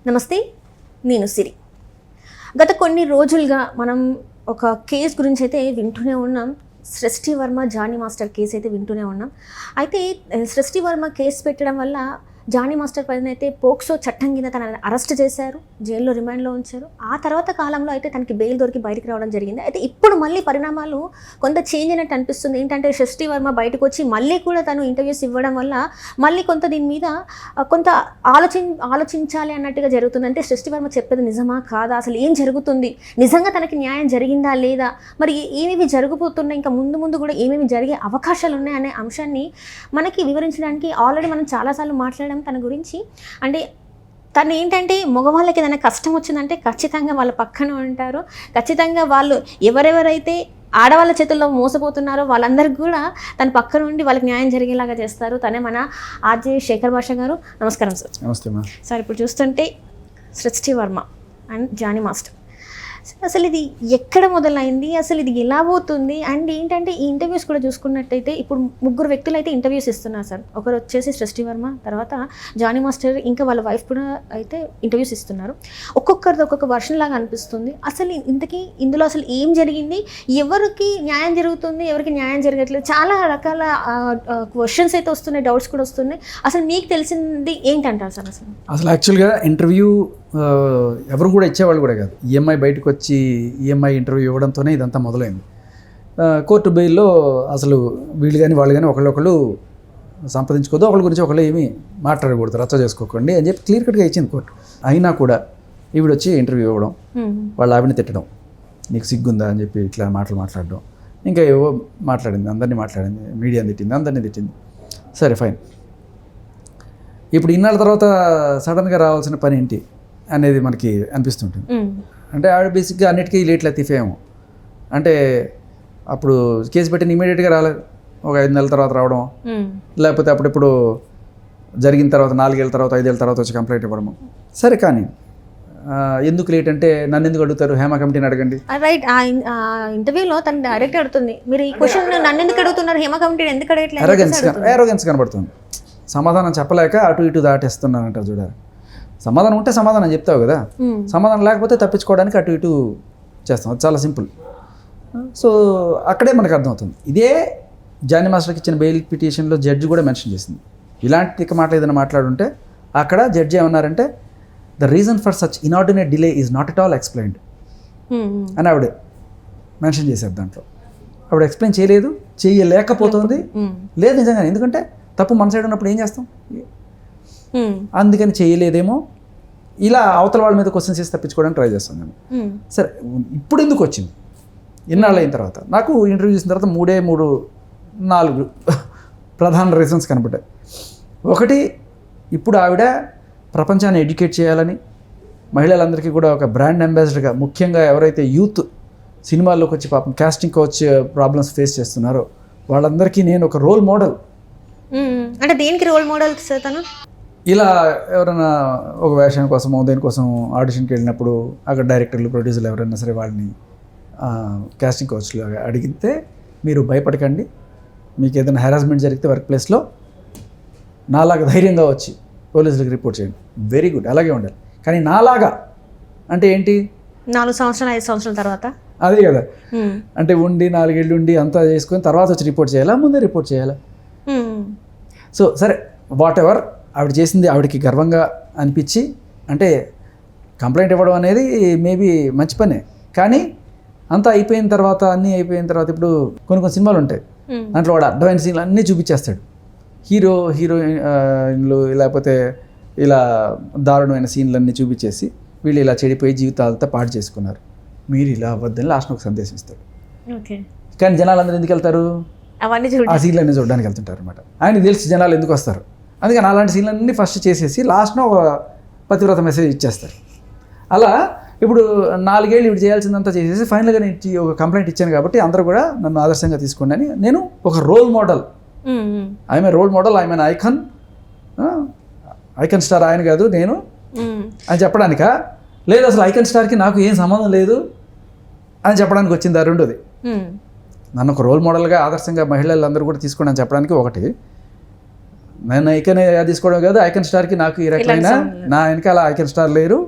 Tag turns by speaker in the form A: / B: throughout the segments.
A: నమస్తే, నేను సిరి. గత కొన్ని రోజులుగా మనం ఒక కేసు గురించి అయితే వింటూనే ఉన్నాం. సృష్టి వర్మ జానీ మాస్టర్ కేసు అయితే వింటూనే ఉన్నాం. అయితే సృష్టి వర్మ కేసు పెట్టడం వల్ల జానీ మాస్టర్ పైన అయితే పోక్సో చట్టం కింద తనని అరెస్ట్ చేశారు, జైల్లో రిమాండ్లో ఉంచారు. ఆ తర్వాత కాలంలో అయితే తనకి బెయిల్ దొరికి బయటికి రావడం జరిగింది. అయితే ఇప్పుడు మళ్ళీ పరిణామాలు కొంత చేంజ్ అయినట్టు అనిపిస్తుంది. ఏంటంటే సృష్టి వర్మ బయటకు వచ్చి మళ్ళీ కూడా తను ఇంటర్వ్యూస్ ఇవ్వడం వల్ల మళ్ళీ కొంత దీని మీద కొంత ఆలోచించాలి అన్నట్టుగా జరుగుతుంది. అంటే సృష్టి వర్మ చెప్పేది నిజమా కాదా, అసలు ఏం జరుగుతుంది, నిజంగా తనకి న్యాయం జరిగిందా లేదా, మరి ఏమేమి జరగబోతున్నాయి, ఇంకా ముందు ముందు కూడా ఏమేమి జరిగే అవకాశాలు ఉన్నాయనే అంశాన్ని మనకి వివరించడానికి ఆల్రెడీ మనం చాలాసార్లు మాట్లాడాం తన గురించి. అంటే తను ఏంటంటే మగవాళ్ళకి ఏదైనా కష్టం వచ్చిందంటే ఖచ్చితంగా వాళ్ళ పక్కన ఉంటారు. ఖచ్చితంగా వాళ్ళు ఎవరెవరైతే ఆడవాళ్ళ చేతుల్లో మోసపోతున్నారో వాళ్ళందరికీ కూడా తన పక్కన ఉండి వాళ్ళకి న్యాయం జరిగేలాగా చేస్తారు. తనే మన ఆర్జే శేఖర్ భాష గారు. నమస్కారం సార్.
B: నమస్తే మా
A: సార్, ఇప్పుడు చూస్తుంటే సృష్టి వర్మ అండ్ జానీ మాస్టర్, అసలు ఇది ఎక్కడ మొదలైంది, అసలు ఇది ఎలా పోతుంది, అండ్ ఏంటంటే ఈ ఇంటర్వ్యూస్ కూడా చూసుకున్నట్టయితే ఇప్పుడు ముగ్గురు వ్యక్తులు అయితే ఇంటర్వ్యూస్ ఇస్తున్నారు సార్. ఒకరు వచ్చేసి సృష్టి వర్మ, తర్వాత జానీ మాస్టర్, ఇంకా వాళ్ళ వైఫ్ కూడా అయితే ఇంటర్వ్యూస్ ఇస్తున్నారు. ఒక్కొక్కరిది ఒక్కొక్క వర్షన్ లాగా అనిపిస్తుంది. అసలు ఇంతకీ ఇందులో అసలు ఏం జరిగింది, ఎవరికి న్యాయం జరుగుతుంది, ఎవరికి న్యాయం జరగట్లేదు, చాలా రకాల క్వశ్చన్స్ అయితే వస్తున్నాయి, డౌట్స్ కూడా వస్తున్నాయి. అసలు మీకు తెలిసింది ఏంటంటారు సార్?
B: అసలు యాక్చువల్గా ఇంటర్వ్యూ ఎవరు కూడా ఇచ్చేవాళ్ళు కూడా కాదు. ఈఎంఐ బయటకు వచ్చి ఈఎంఐ ఇంటర్వ్యూ ఇవ్వడంతోనే ఇదంతా మొదలైంది. కోర్టు బెయిల్లో అసలు వీళ్ళు కానీ వాళ్ళు కానీ ఒకళ్ళు సంపాదించుకోదు, ఒకళ్ళ గురించి ఒకళ్ళు ఏమీ మాట్లాడకూడదు, రచ్చ చేసుకోకండి అని చెప్పి క్లియర్ కట్గా ఇచ్చింది కోర్టు. అయినా కూడా ఈవిడ వచ్చి ఇంటర్వ్యూ ఇవ్వడం, వాళ్ళ ఆవిడని తిట్టడం, నీకు సిగ్గుందా అని చెప్పి ఇట్లా మాట్లాడడం, ఇంకా ఏవో మాట్లాడింది, అందరినీ మాట్లాడింది, మీడియాని తిట్టింది, అందరినీ తిట్టింది. సరే ఫైన్. ఇప్పుడు ఇన్నాళ్ళ తర్వాత సడన్గా రావాల్సిన పని ఏంటి అనేది మనకి అనిపిస్తుంటుంది. అంటే ఆవిడ బేసిక్గా అన్నిటికీ లేట్ లతీఫేమో. అంటే అప్పుడు కేసు పెట్టిన ఇమీడియట్గా రాలేదు, ఒక 5 నెలల తర్వాత రావడం, లేకపోతే అప్పుడెప్పుడు జరిగిన తర్వాత 4 ఏళ్ళ తర్వాత 5 ఏళ్ళ తర్వాత వచ్చి కంప్లైంట్ ఇవ్వడము. సరే, కానీ ఎందుకు లేట్ అంటే నన్ను ఎందుకు అడుగుతారు, హేమ కమిటీని అడగండి.
A: రైట్, ఆ ఇంటర్వ్యూలో తను డైరెక్ట్ అడుగుతుంది, మీరు ఈ క్వశ్చన్ నన్ను ఎందుకు అడుగుతున్నారు, హేమ కమిటీని ఎందుకు అడగట్లేదు,
B: ఎరోగెన్స్ కనబడుతుంది. సమాధానం చెప్పలేక అటు ఇటు దాటేస్తున్నానంటారు చూడాలి. సమాధానం ఉంటే సమాధానం చెప్తావు కదా, సమాధానం లేకపోతే తప్పించుకోవడానికి అటు ఇటు చేస్తాం. అది చాలా సింపుల్. సో అక్కడే మనకు అర్థమవుతుంది. ఇదే జానీ మాస్టర్కి ఇచ్చిన బెయిల్ పిటిషన్లో జడ్జి కూడా మెన్షన్ చేసింది. ఇలాంటి మాటలు ఏదైనా మాట్లాడుంటే అక్కడ జడ్జి ఏమన్నారంటే, the reason for such inordinate delay is not at all explained అని ఆవిడ మెన్షన్ చేశారు. దాంట్లో ఆవిడ ఎక్స్ప్లెయిన్ చేయలేకపోతుంది. లేదు నిజంగా, ఎందుకంటే తప్పు మన సైడ్ ఉన్నప్పుడు ఏం చేస్తాం, అందుకని చేయలేదేమో, ఇలా అవతల వాళ్ళ మీద క్వశ్చన్స్ చేసి తప్పించుకోవడానికి ట్రై చేస్తాను నేను. సరే, ఇప్పుడు ఎందుకు వచ్చింది ఇన్నాళ్ళు అయిన తర్వాత? నాకు ఇంటర్వ్యూ చేసిన తర్వాత 4 ప్రధాన రీజన్స్ కనబడ్డాయి. ఒకటి, ఇప్పుడు ఆవిడ ప్రపంచాన్ని ఎడ్యుకేట్ చేయాలని, మహిళలందరికీ కూడా ఒక బ్రాండ్ అంబాసిడర్గా, ముఖ్యంగా ఎవరైతే యూత్ సినిమాల్లోకి వచ్చి పాపం కాస్టింగ్ కోచ్ ప్రాబ్లమ్స్ ఫేస్ చేస్తున్నారో వాళ్ళందరికీ నేను ఒక రోల్ మోడల్.
A: అంటే దేనికి రోల్ మోడల్ సార్ తను?
B: ఇలా ఎవరైనా ఒక వేషం కోసమో దేనికోసం ఆడిషన్కి వెళ్ళినప్పుడు అక్కడ డైరెక్టర్లు, ప్రొడ్యూసర్లు ఎవరైనా సరే వాళ్ళని కాస్టింగ్ కోచ్లు అడిగితే, మీరు భయపడకండి, మీకు ఏదైనా హెరాస్మెంట్ జరిగితే వర్క్ ప్లేస్లో నాలాగా ధైర్యంగా వచ్చి పోలీసులకు రిపోర్ట్ చేయండి. వెరీ గుడ్, అలాగే ఉండాలి. కానీ నాలాగా అంటే ఏంటి,
A: 4 సంవత్సరాలు 5 సంవత్సరాల తర్వాత
B: అదే కదా, అంటే ఉండి 4 ఏళ్ళు ఉండి అంతా చేసుకొని తర్వాత వచ్చి రిపోర్ట్ చేయాలా, ముందే రిపోర్ట్ చేయాలా? సో సరే, వాట్ ఎవర్, ఆవిడ చేసింది ఆవిడకి గర్వంగా అనిపించి, అంటే కంప్లైంట్ ఇవ్వడం అనేది మేబీ మంచి పనే, కానీ అంతా అయిపోయిన తర్వాత, అన్నీ అయిపోయిన తర్వాత, ఇప్పుడు కొన్ని సినిమాలు ఉంటాయి, దాంట్లో వాడు అడ్వాన్స్ సీన్లు అన్నీ చూపించేస్తాడు, హీరోయిన్లు లేకపోతే ఇలా దారుణమైన సీన్లు అన్నీ చూపించేసి వీళ్ళు ఇలా చెడిపోయి జీవితాలతో పాడు చేసుకున్నారు, మీరు ఇలా అవ్వద్దని లాస్ట్ని ఒక సందేశం ఇస్తాడు. కానీ జనాలందరూ ఎందుకు వెళ్తారు, ఆ సీన్లన్నీ చూడడానికి వెళ్తుంటారు అనమాట. ఆయన తెలిసి జనాలు ఎందుకు వస్తారు, అందుకని అలాంటి సీన్లన్నీ ఫస్ట్ చేసేసి లాస్ట్ను ఒక పతివ్రత మెసేజ్ ఇచ్చేస్తారు. అలా ఇప్పుడు 4 ఏళ్ళు ఇప్పుడు చేయాల్సిందంతా చేసేసి ఫైనల్గా నేను ఒక కంప్లైంట్ ఇచ్చాను కాబట్టి అందరూ కూడా నన్ను ఆదర్శంగా తీసుకోండి అని నేను ఒక role model, I'm a role model, I'm an icon star ఆయన కాదు నేను అని చెప్పడానికా, లేదు అసలు ఐకన్ స్టార్కి నాకు ఏం సంబంధం లేదు అని చెప్పడానికి వచ్చింది. ఆ రెండోది, నన్ను ఒక రోల్ మోడల్గా ఆదర్శంగా మహిళలందరూ కూడా తీసుకోండి అని చెప్పడానికి ఒకటి. నేను ఐకన్ తీసుకోవడం కాదు, ఐకన్ స్టార్కి నాకు ఈ రకమైన నా వెనకాల ఐకన్ స్టార్ లేరు,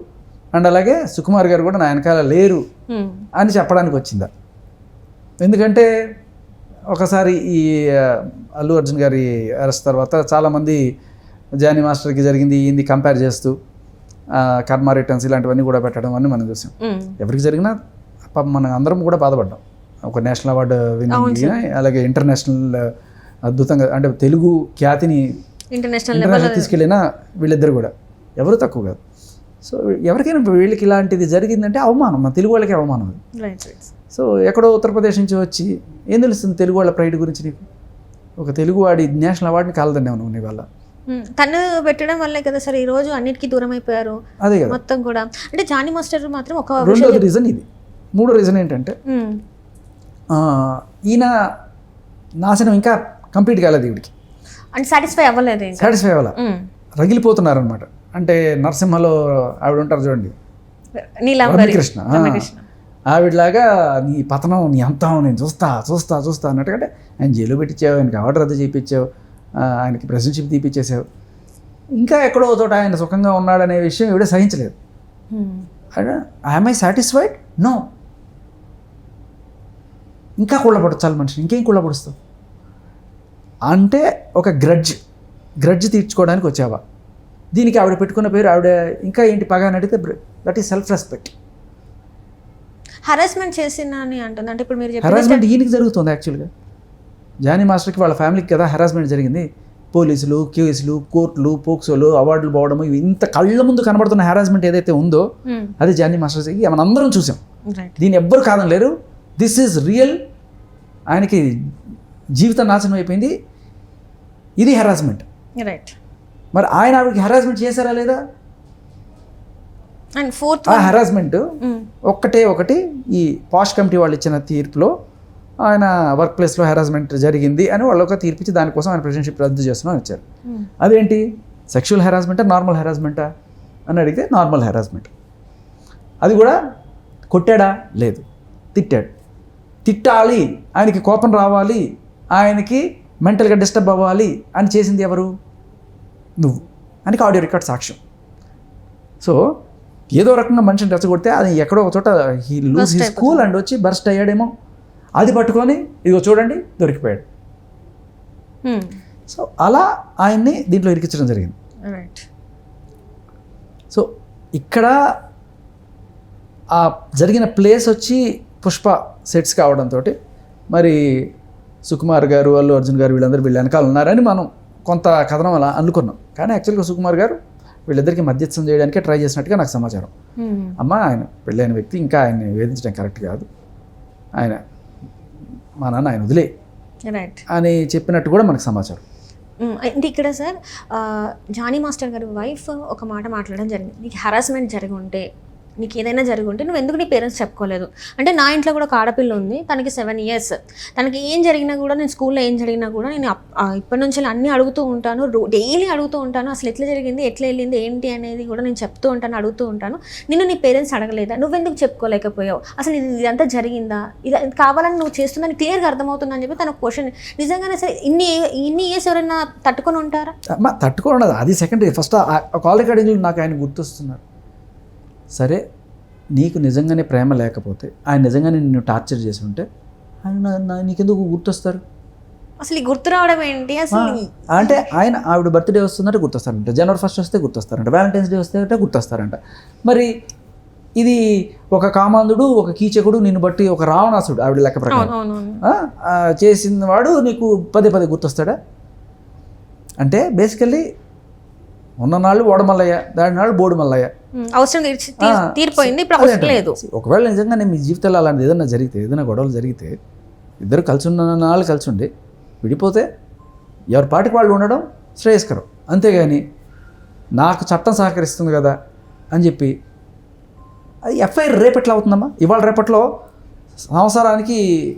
B: అండ్ అలాగే సుకుమార్ గారు కూడా నా వెనకాల లేరు అని చెప్పడానికి వచ్చిందా. ఎందుకంటే ఒకసారి ఈ అల్లు అర్జున్ గారి అరెస్ట్ తర్వాత చాలామంది జానీ మాస్టర్కి జరిగింది ఏంది కంపేర్ చేస్తూ కర్మ రిటర్న్స్ ఇలాంటివన్నీ కూడా పెట్టడం అని మనం చూసాం. ఎవరికి జరిగినా మనం అందరం కూడా బాధపడ్డాం. ఒక నేషనల్ అవార్డు విన్నింగ్, అలాగే ఇంటర్నేషనల్ అద్భుతంగా అంటే తెలుగు ఖ్యాతిని ఇంటర్నేషనల్ తీసుకెళ్ళిన వీళ్ళిద్దరు కూడా ఎవరు తక్కువ కాదు. సో ఎవరికైనా వీళ్ళకి ఇలాంటిది జరిగిందంటే అవమానం, మన తెలుగు వాళ్ళకి అవమానం అది. సో ఎక్కడో ఉత్తరప్రదేశ్ నుంచి వచ్చి ఏం తెలుస్తుంది తెలుగు వాళ్ళ ప్రైడ్ గురించి నీకు? ఒక తెలుగు వాడి నేషనల్ అవార్డుని కాలదన్నావు నువ్వు నీ వల్ల.
A: తను పెట్టడం వల్లే కదా సార్ ఈరోజు అన్నిటికీ దూరం అయిపోయారు. అదే కదా మొత్తం కూడా. అంటే జానీ మాస్టర్ మాత్రం ఒక
B: రెండోది రీజన్ ఇది. మూడో రీజన్ ఏంటంటే ఈయన నాశనం ఇంకా కంప్లీట్ కాలేదు ఈవిడికి,
A: అంటే సాటిస్ఫై
B: అవ్వాల, రగిలిపోతున్నారనమాట. అంటే నరసింహలో ఆవిడ ఉంటారు చూడండి, రమ్యకృష్ణ, ఆవిడలాగా నీ పతనం నీ అంతం నేను చూస్తా చూస్తా చూస్తా అన్నట్టుగా ఆయన జైలు పెట్టించావు, ఆయనకి ఆర్డర్ రద్దు చేయించావు, ఆయనకి ప్రెసిడెన్షిప్ తీపిచ్చేసావు. ఇంకా ఎక్కడో చోట ఆయన సుఖంగా ఉన్నాడనే విషయం ఈవిడ సహించలేదు. I'm I satisfied? నో. ఇంకా కుళ్ళపడచాలి మనిషిని, ఇంకేం కుళ్ళపడుస్తావు అంటే ఒక గ్రడ్జ్ తీర్చుకోవడానికి వచ్చావా? దీనికి ఆవిడ పెట్టుకున్న పేరు ఆవిడ ఇంకా ఏంటి పగ అని అడిగితే that is self respect.
A: Harassment చేసిన అని అంటుంది. అంటే ఇప్పుడు మీరు
B: హరాస్మెంట్ ఈయనకి జరుగుతుంది యాక్చువల్గా. జానీ మాస్టర్కి వాళ్ళ ఫ్యామిలీకి కదా హరాస్మెంట్ జరిగింది. పోలీసులు, కేసులు, కోర్టులు, పోక్సోలు, అవార్డులు పోవడము, ఇవి ఇంత కళ్ళ ముందు కనబడుతున్న హరాస్మెంట్ ఏదైతే ఉందో అది జానీ మాస్టర్కి మనం అందరం చూసాం. దీన్ని ఎవ్వరు కాదని లేరు. This is real. ఆయనకి జీవితం నాశనం అయిపోయింది. ఇది హెరాస్మెంట్.
A: రైట్.
B: మరి ఆయన ఆవిడకి హెరాస్మెంట్ చేశారా లేదా?
A: అండ్ ఫోర్త్
B: ఆ హెరాస్మెంట్ ఒకటి ఈ పాష్ కమిటీ వాళ్ళు ఇచ్చిన తీర్పులో ఆయన వర్క్ ప్లేస్లో హెరాస్మెంట్ జరిగింది అని వాళ్ళు ఒక తీర్పిచ్చి దానికోసం ఆయన ప్రెసిడెన్షిప్ రద్దు చేస్తున్నామని వచ్చారు. అదేంటి సెక్షువల్ హెరాస్మెంటా నార్మల్ హెరాస్మెంటా అని అడిగితే నార్మల్ హెరాస్మెంట్. అది కూడా కొట్టాడా? లేదు, తిట్టాడు. తిట్టాలి, ఆయనకి కోపం రావాలి, ఆయనకి మెంటల్గా డిస్టర్బ్ అవ్వాలి అని చేసింది ఎవరు? నువ్వు. ఆయనకి ఆడియో రికార్డ్ సాక్ష్యం. సో ఏదో రకంగా మనిషిని రెచ్చగొడితే అది ఎక్కడో ఒక చోట he lose his cool and వచ్చి బర్స్ట్ అయ్యాడేమో, అది పట్టుకొని ఇదిగో చూడండి దొరికిపోయాడు. సో అలా ఆయన్ని దీంట్లో ఇరికించడం జరిగింది. సో ఇక్కడ ఆ జరిగిన ప్లేస్ వచ్చి పుష్ప సెట్స్ కావడంతో మరి సుకుమార్ గారు, అల్లు అర్జున్ గారు వీళ్ళందరూ వీళ్ళ వెనకాల ఉన్నారని మనం కొంత కథనం అలా అనుకున్నాం. కానీ యాక్చువల్గా సుకుమార్ గారు వీళ్ళిద్దరికి మధ్యస్థం చేయడానికే ట్రై చేసినట్టుగా నాకు సమాచారం. అమ్మ ఆయన పెళ్ళైన వ్యక్తి, ఇంకా ఆయన్ని వేధించడం కరెక్ట్ కాదు, ఆయన మా నాన్న ఆయన వదిలే అని చెప్పినట్టు కూడా మనకు సమాచారం.
A: అంటే ఇక్కడ సార్ జానీ మాస్టర్ గారి వైఫ్ ఒక మాట మాట్లాడడం జరిగింది. నీకు హరాస్మెంట్ జరిగి ఉంటే, నీకు ఏదైనా జరిగి ఉంటే నువ్వు ఎందుకు నీ పేరెంట్స్ చెప్పుకోలేదు అంటే, నా ఇంట్లో కూడా ఒక ఆడపిల్ల ఉంది, తనకి 7 years, తనకి ఏం జరిగినా కూడా నేను స్కూల్లో ఏం జరిగినా కూడా నేను ఇప్పటి నుంచి అన్నీ అడుగుతూ ఉంటాను, డైలీ అడుగుతూ ఉంటాను, అసలు ఎట్లా జరిగింది, ఎట్లా వెళ్ళింది, ఏంటి అనేది కూడా నేను చెప్తూ ఉంటాను, అడుగుతూ ఉంటాను. నిన్ను నీ పేరెంట్స్ అడగలేదా, నువ్వెందుకు చెప్పుకోలేకపోయావు, అసలు ఇదంతా జరిగిందా, ఇది కావాలని నువ్వు చేస్తుందని క్లియర్గా అర్థమవుతుందని చెప్పి తన క్వశ్చన్. నిజంగానే సరే ఇన్ని ఇయర్స్ ఎవరైనా తట్టుకొని ఉంటారా?
B: తట్టుకొని ఉండదు, అది సెకండరీ. ఫస్ట్ కాల్ రికార్డింగ్లో నాకు ఆయన గుర్తొస్తున్నారు. సరే నీకు నిజంగానే ప్రేమ లేకపోతే, ఆయన నిజంగానే నిన్ను టార్చర్ చేసి ఉంటే ఆయన నీకెందుకు గుర్తొస్తారు?
A: అసలు గుర్తు రావడం ఏంటి అసలు?
B: అంటే ఆయన ఆవిడ బర్త్డే వస్తుందంటే గుర్తొస్తారంట, January 1st వస్తే గుర్తొస్తారంట, Valentine's Day వస్తే అంటే గుర్తొస్తారంట. మరి ఇది ఒక కామాంధుడు, ఒక కీచకుడు, నిన్ను బట్టి ఒక రావణాసుడు ఆవిడ లెక్క ప్రకారం చేసిన వాడు నీకు పదే గుర్తొస్తాడా? అంటే బేసికల్లీ ఉన్ననాళ్ళు ఓడమల్లయ్య, దాని నాళ్ళు బోడు మల్లయ్య,
A: అవసరం తీరిపోయింది, ఇప్పుడు అవసరం లేదు.
B: ఒకవేళ నిజంగానే మీ జీవితంలో అలాంటి ఏదైనా జరిగితే, ఏదైనా గొడవలు జరిగితే, ఇద్దరు కలిసి ఉన్న నాళ్ళు కలిసి ఉండి విడిపోతే ఎవరి పాటికి వాళ్ళు ఉండడం శ్రేయస్కరం. అంతేగాని నాకు చట్టం సహకరిస్తుంది కదా అని చెప్పి అది ఎఫ్ఐఆర్ రేపట్లా అవుతుందమ్మా? ఇవాళ రేపట్లో సంవత్సరానికి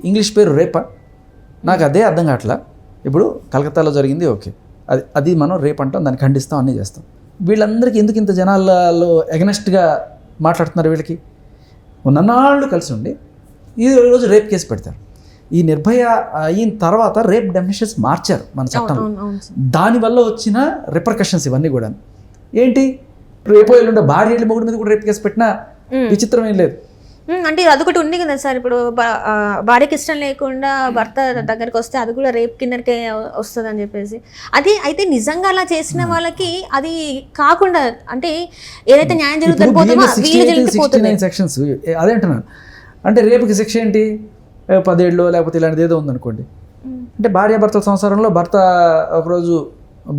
B: ఇంగ్లీష్ పేరు రేపా? నాకు అదే అర్థం కావట్లా. ఇప్పుడు కలకత్తాలో జరిగింది, ఓకే, అది మనం రేపు అంటాం, దాన్ని ఖండిస్తాం, అన్నీ చేస్తాం. వీళ్ళందరికీ ఎందుకు ఇంత జనాల్లో ఎగనెస్ట్గా మాట్లాడుతున్నారు? వీళ్ళకి ఉన్ననాళ్ళు కలిసి ఉండి ఈ రోజు రేప్ కేసు పెడతారు. ఈ నిర్భయ అయిన తర్వాత రేప్ డెఫినేషన్స్ మార్చారు మన చట్టంలో. దానివల్ల వచ్చిన రిపర్కషన్స్ ఇవన్నీ కూడా ఏంటి, రేపు ఎల్లుండే భార్య వెళ్ళి మొగుడి మీద కూడా రేప్ కేసు పెట్టినా విచిత్రం ఏం లేదు.
A: అంటే అదొకటి ఉంది కదా సార్, ఇప్పుడు భార్యకి ఇష్టం లేకుండా భర్త దగ్గరికి వస్తే అది కూడా రేప్ కిందకే వస్తుంది అని చెప్పేసి. అది అయితే నిజంగా అలా చేసిన వాళ్ళకి అది కాకుండా అంటే ఏదైతే న్యాయం జరుగుతుంది
B: సెక్షన్స్ అదే అంటున్నాను. అంటే రేపుకి శిక్ష ఏంటి, 10 ఏళ్ళు లేకపోతే ఇలాంటిది ఏదో ఉందనుకోండి. అంటే భార్యాభర్తల సంసారంలో భర్త ఒకరోజు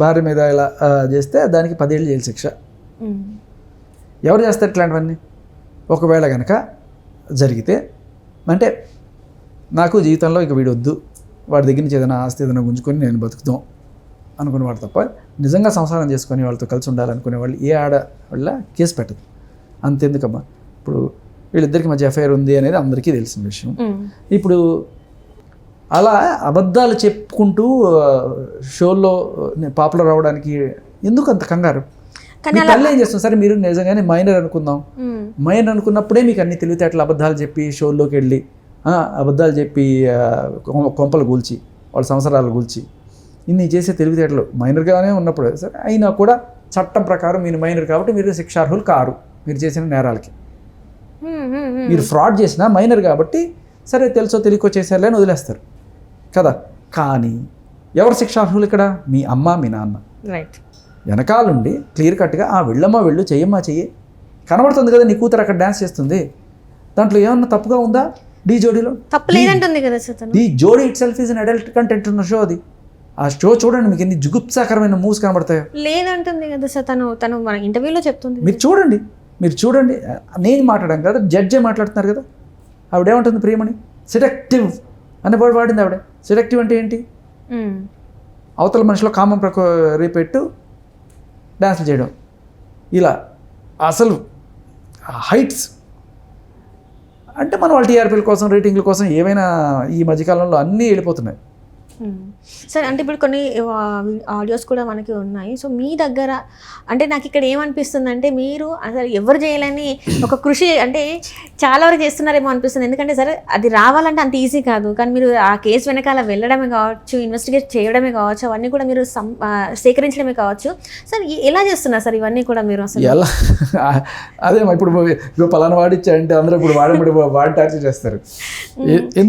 B: భార్య మీద ఇలా చేస్తే దానికి 10 ఏళ్ళు జైలు శిక్ష. ఎవరు చేస్తారు ఇట్లాంటివన్నీ? ఒకవేళ కనుక జరిగితే అంటే నాకు జీవితంలో ఇక వీడు వద్దు, వాడి దగ్గర నుంచి ఏదైనా ఆస్తి ఏదైనా గుంజుకొని నేను బతుకుతాం అనుకునేవాడు తప్ప నిజంగా సంసారం చేసుకొని వాళ్ళతో కలిసి ఉండాలనుకునే వాళ్ళు ఏ ఆడవాళ్ళ కేసు పెట్టదు. అంతెందుకమ్మా, ఇప్పుడు వీళ్ళిద్దరికి మధ్య ఎఫ్ఐఆర్ ఉంది అనేది అందరికీ తెలిసిన విషయం. ఇప్పుడు అలా అబద్ధాలు చెప్పుకుంటూ షోల్లో పాపులర్ అవ్వడానికి ఎందుకు అంత కంగారు? తల్లి ఏం చేస్తుంది? సరే మీరు నిజంగానే మైనర్ అనుకుందాం, మైనర్ అనుకున్నప్పుడే మీకు అన్ని తెలివితేటలు అబద్ధాలు చెప్పి షోల్లోకి వెళ్ళి అబద్ధాలు చెప్పి కొంపలు కూల్చి వాళ్ళ సంవత్సరాలు కూల్చి ఇన్ని చేసే తెలివితేటలు మైనర్గానే ఉన్నప్పుడు సరే అయినా కూడా చట్టం ప్రకారం మీరు మైనర్ కాబట్టి మీరు శిక్షార్హులు కారు మీరు చేసిన నేరాలకి. మీరు ఫ్రాడ్ చేసినా మైనర్ కాబట్టి సరే తెలుసో తెలియకో చేసేయాలి అని వదిలేస్తారు కదా. కానీ ఎవరు శిక్షార్హులు ఇక్కడ? మీ అమ్మ మీ నాన్న.
A: రైట్.
B: వెనకాలండి క్లియర్ కట్గా వెళ్ళమ్మా వెళ్ళు, చెయ్యమ్మా చెయ్యి, కనబడుతుంది కదా నీ కూతురు అక్కడ డ్యాన్స్ చేస్తుంది, దాంట్లో ఏమన్నా తప్పుగా ఉందా? డీ జోడీలో
A: తప్పలేదంటుంది కదా.
B: ది జోడీ it self is an adult content ఉన్న షో అది. ఆ షో చూడండి, మీకు ఎన్ని జుగుప్సాకరమైన మూవ్స్ కనబడతాయో.
A: లేదంటుంది కదా సార్, తను మన ఇంటర్వ్యూలో చెప్తుంది.
B: మీరు చూడండి నేను మాట్లాడాను కదా, జడ్జే మాట్లాడుతున్నారు కదా. ఆవిడేమంటుంది ప్రియమణి? సెడక్టివ్ అనే వర్డ్ వాడింది ఆవిడ. సెడక్టివ్ అంటే ఏంటి? అవతల మనిషిలో కామం రేపెట్టు డ్యాన్స్లు చేయడం, ఇలా అసలు హైట్స్. అంటే మనం వాళ్ళ టీఆర్పీల కోసం రేటింగ్ల కోసం ఏమైనా ఈ మధ్యకాలంలో అన్నీ వెళ్ళిపోతున్నాయి.
A: సరే, అంటే ఇప్పుడు కొన్ని ఆడియోస్ కూడా మనకి ఉన్నాయి. సో మీ దగ్గర అంటే నాకు ఇక్కడ ఏమనిపిస్తుంది అంటే మీరు అసలు ఎవరు చేయాలని ఒక కృషి అంటే చాలా వరకు చేస్తున్నారేమో అనిపిస్తుంది. ఎందుకంటే సరే అది రావాలంటే అంత ఈజీ కాదు, కానీ మీరు ఆ కేసు వెనకాల వెళ్ళడమే కావచ్చు, ఇన్వెస్టిగేట్ చేయడమే కావచ్చు, అవన్నీ కూడా మీరు సేకరించడమే కావచ్చు. సార్ ఎలా చేస్తున్నారు సార్ ఇవన్నీ కూడా మీరు? అసలు
B: ఎలా అదే ఇప్పుడు పలానా వాడిచ్చారంటే అందరూ ఇప్పుడు వాడి టార్చర్ చేస్తారు.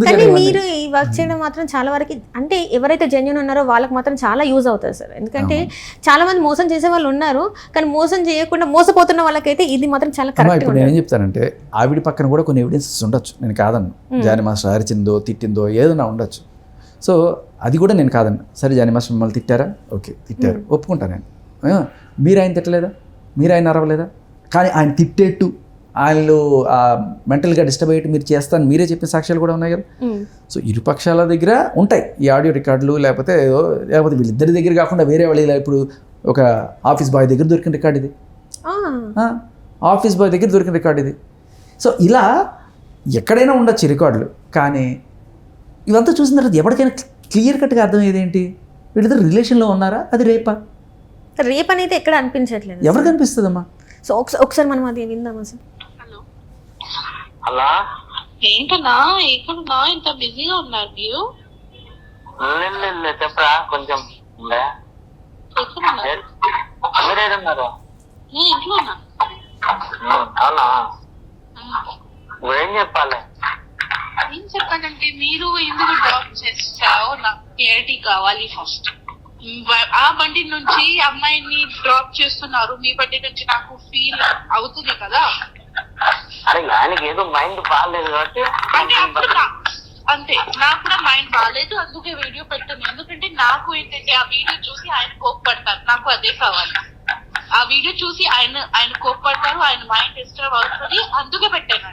A: కానీ మీరు ఈ వర్క్ చేయడం మాత్రం చాలా వరకు అంటే ఎవరైతే జెన్యూన్ ఉన్నారో వాళ్ళకి మాత్రం చాలా యూజ్ అవుతుంది సార్. ఎందుకంటే చాలా మంది మోసం చేసే వాళ్ళు ఉన్నారు, కానీ మోసం చేయకుండా మోసపోతున్న వాళ్ళకైతే ఇది మాత్రం చాలా కరెక్ట్.
B: ఇప్పుడు నేను ఏం చెప్తానంటే ఆవిడ పక్కన కూడా కొన్ని ఎవిడెన్సెస్ ఉండొచ్చు, నేను కాదన్ను. జానీ మాస్టర్ అరిచిందో తిట్టిందో ఏదైనా ఉండొచ్చు. సో అది కూడా నేను కాదన్ను. సరే జానీ మాస్టర్ మిమ్మల్ని తిట్టారా? ఓకే తిట్టారు, ఒప్పుకుంటాను నేను. మీరు ఆయన తిట్టలేదా? మీరు ఆయన అరవలేదా? కానీ ఆయన తిట్టేట్టు ఆయనలో మెంటల్గా డిస్టర్బ్ అయ్యేట్టు మీరు చేస్తాను మీరే చెప్పిన సాక్ష్యాలు కూడా ఉన్నాయి కదా. సో ఇరుపక్షాల దగ్గర ఉంటాయి ఈ ఆడియో రికార్డులు, లేకపోతే వీళ్ళిద్దరి దగ్గర కాకుండా వేరే వాళ్ళు. ఇప్పుడు ఒక ఆఫీస్ బాయ్ దగ్గర దొరికిన రికార్డు ఇది, ఆఫీస్ బాయ్ దగ్గర దొరికిన రికార్డు ఇది. సో ఇలా ఎక్కడైనా ఉండొచ్చు రికార్డులు. కానీ ఇవంతా చూసిన తర్వాత ఎవరికైనా క్లియర్ కట్గా అర్థమయ్యేది ఏంటి? వీళ్ళిద్దరు రిలేషన్లో ఉన్నారా? అది రేపా?
A: రేప్ అనేది ఎక్కడ అనిపించట్లేదు.
B: ఎవరికి అనిపిస్తుందమ్మా?
A: సో ఒకసారి మనం అది విందామా సార్?
C: అలా ఏంటన్నా ఎక్కడున్నా ఇంత బిజీగా ఉన్నారు మీరు? చెప్పరా కొంచెం. మీరేడున్నారు? నేను ఇంట్లో ఉన్నా. అవునా? ఏం చెప్పాలి? ఏం చెప్పాలంటే మీరు ఎందుకు డ్రాప్ చేస్తావు నాకు క్లారిటీ కావాలి ఫస్ట్. ఆ బండి నుంచి అమ్మాయిని డ్రాప్ చేస్తున్నారు, మీ బండి నుంచి నాకు ఫీల్ అవుతుంది కదా. అరే ఆయనకి ఏదో మైండ్ బాగాలేదు కాబట్టి అంటే అంతే, నాకు కూడా మైండ్ బాగాలేదు అందుకే వీడియో పెట్టాను. ఎందుకంటే నాకు ఏంటంటే ఆ వీడియో చూసి ఆయన కోప్పడతారు, నాకు అదే కావాలి. ఆ వీడియో చూసి ఆయన కోప్పడతారు, ఆయన మైండ్ డిస్టర్బ్ అవుతుంది, అందుకే పెట్టాను.